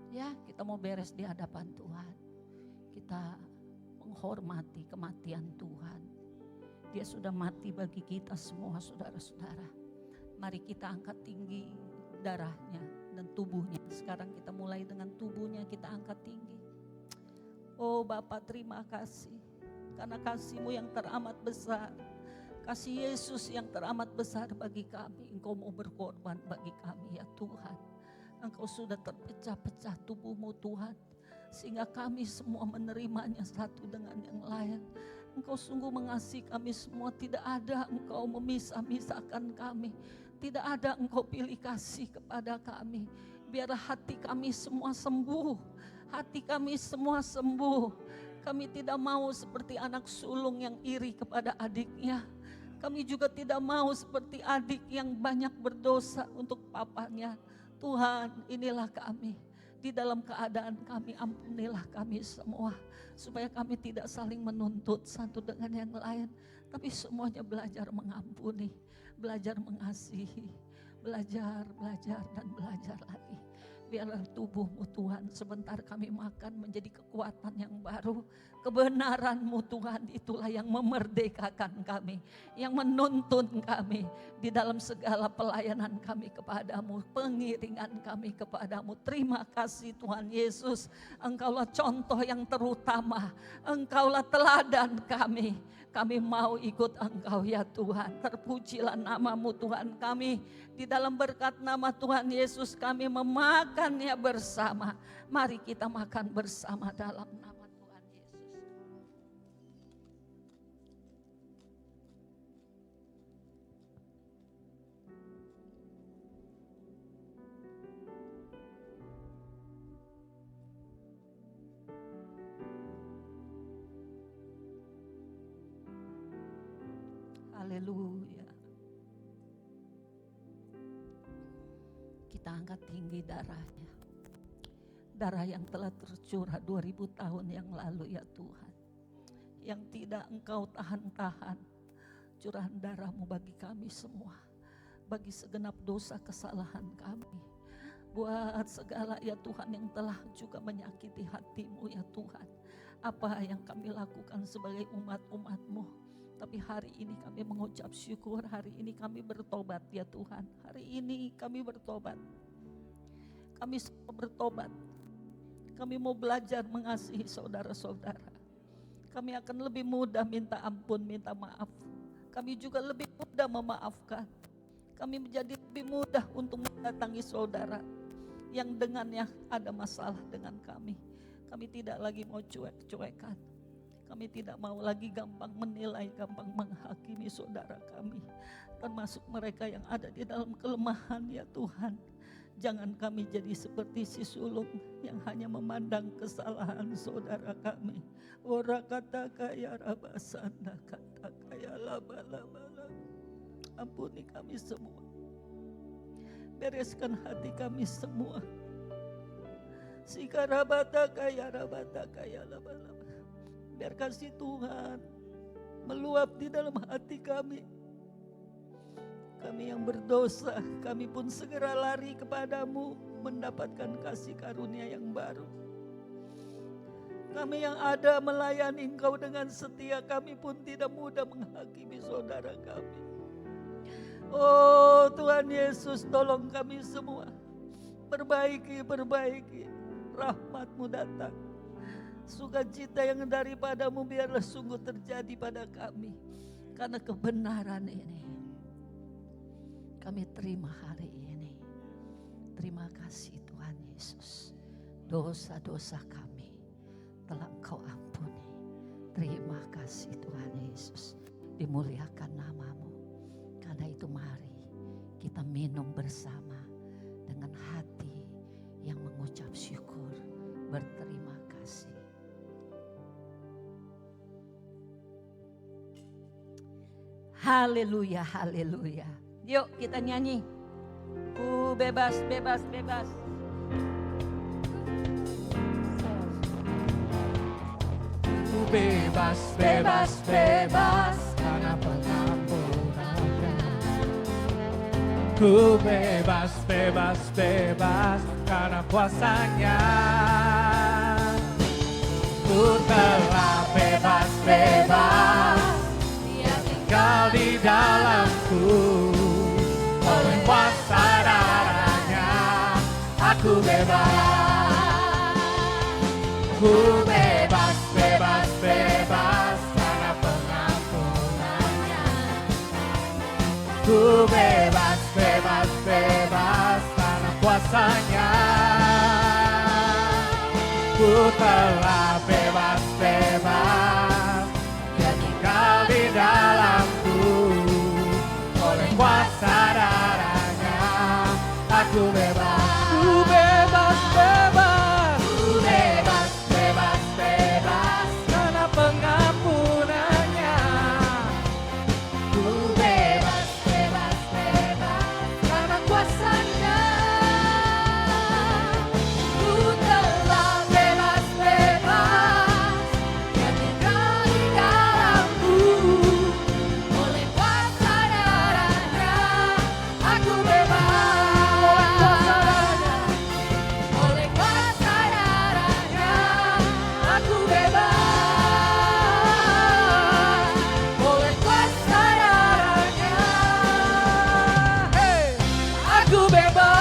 Ya, kita mau beres di hadapan Tuhan. Kita menghormati kematian Tuhan. Dia sudah mati bagi kita semua, saudara-saudara. Mari kita angkat tinggi darahnya dan tubuhnya. Sekarang kita mulai dengan tubuhnya, kita angkat tinggi. Oh Bapa, terima kasih karena kasih-Mu yang teramat besar. Kasih Yesus yang teramat besar bagi kami. Engkau mau berkorban bagi kami ya Tuhan. Engkau sudah terpecah-pecah tubuh-Mu Tuhan. Sehingga kami semua menerimanya satu dengan yang lain. Engkau sungguh mengasihi kami semua. Tidak ada Engkau memisah-misahkan kami. Tidak ada Engkau pilih kasih kepada kami. Biar hati kami semua sembuh. Hati kami semua sembuh. Kami tidak mau seperti anak sulung yang iri kepada adiknya. Kami juga tidak mau seperti adik yang banyak berdosa untuk papanya. Tuhan, inilah kami. Di dalam keadaan kami, ampunilah kami semua. Supaya kami tidak saling menuntut satu dengan yang lain. Tapi semuanya belajar mengampuni, belajar mengasihi, belajar dan belajar lagi. Biarlah tubuh-Mu Tuhan sebentar kami makan menjadi kekuatan yang baru. Kebenaran-Mu Tuhan itulah yang memerdekakan kami. Yang menuntun kami di dalam segala pelayanan kami kepadamu. Pengiringan kami kepadamu. Terima kasih Tuhan Yesus. Engkaulah contoh yang terutama. Engkaulah teladan kami. Kami mau ikut Engkau ya Tuhan. Terpujilah nama-Mu Tuhan kami. Di dalam berkat nama Tuhan Yesus kami memakannya bersama. Mari kita makan bersama dalam nama Tuhan Yesus. Haleluya. Kita angkat tinggi darahnya. Darah yang telah tercurah 2000 tahun yang lalu ya Tuhan. Yang tidak Engkau tahan-tahan. Curahan darah-Mu bagi kami semua. Bagi segenap dosa kesalahan kami. Buat segala ya Tuhan yang telah juga menyakiti hati-Mu ya Tuhan. Apa yang kami lakukan sebagai umat-umat-Mu. Tapi hari ini kami mengucap syukur, hari ini kami bertobat ya Tuhan. Hari ini kami bertobat. Kami semua bertobat. Kami mau belajar mengasihi saudara-saudara. Kami akan lebih mudah minta ampun, minta maaf. Kami juga lebih mudah memaafkan. Kami menjadi lebih mudah untuk mendatangi saudara yang dengannya ada masalah dengan kami. Kami tidak lagi mau cuek-cuekan. Kami tidak mau lagi gampang menilai, gampang menghakimi saudara kami. Termasuk mereka yang ada di dalam kelemahan ya Tuhan. Jangan kami jadi seperti si sulung yang hanya memandang kesalahan saudara kami. Ora kata kaya rabasanda kata kaya laba-laba. Ampuni kami semua. Bereskan hati kami semua. Sikarabata kaya laba-laba. Biar kasih Tuhan meluap di dalam hati kami. Kami yang berdosa, kami pun segera lari kepadamu mendapatkan kasih karunia yang baru. Kami yang ada melayani Engkau dengan setia, kami pun tidak mudah menghakimi saudara kami. Oh Tuhan Yesus, tolong kami semua. Perbaiki, rahmat-Mu datang. Sukacita yang daripadamu biarlah sungguh terjadi pada kami. Karena kebenaran ini kami terima hari ini. Terima kasih Tuhan Yesus. Dosa-dosa kami telah Engkau ampuni. Terima kasih Tuhan Yesus. Dimuliakan nama-Mu. Karena itu mari kita minum bersama dengan hati yang mengucap syukur, berterima kasih. Haleluya, haleluya. Yuk kita nyanyi. Ku bebas, bebas, bebas. Ku bebas, bebas, bebas karena pengampun Ku bebas, bebas, bebas karena kuasanya. Ku telah bebas, bebas, Dia tinggal di dalamku. Oleh kuasa darahnya, aku bebas. Ku bebas, bebas, bebas karena pengampunannya. Ku bebas, bebas, bebas karena kuasanya. Ku telah bebas, bebas, Dia tinggal di dalamku. Oleh kuasa darahnya, aku bebas. Ku bebas, bebas. Ku bebas, bebas, bebas karena pengampunannya. Ku bebas, bebas, bebas karena kuasanya. Ku telah bebas, bebas, Dia tinggal di dalamku. Oleh kuasa darahnya, aku bebas. Oleh kuasa darahnya, aku bebas. Oleh kuasa darahnya, hey, aku bebas.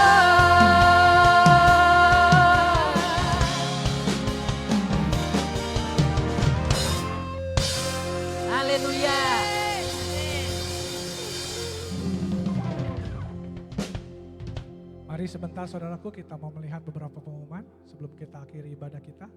Haleluya. Mari sebentar saudaraku, kita mau melihat beberapa pengumuman sebelum kita akhiri ibadah kita.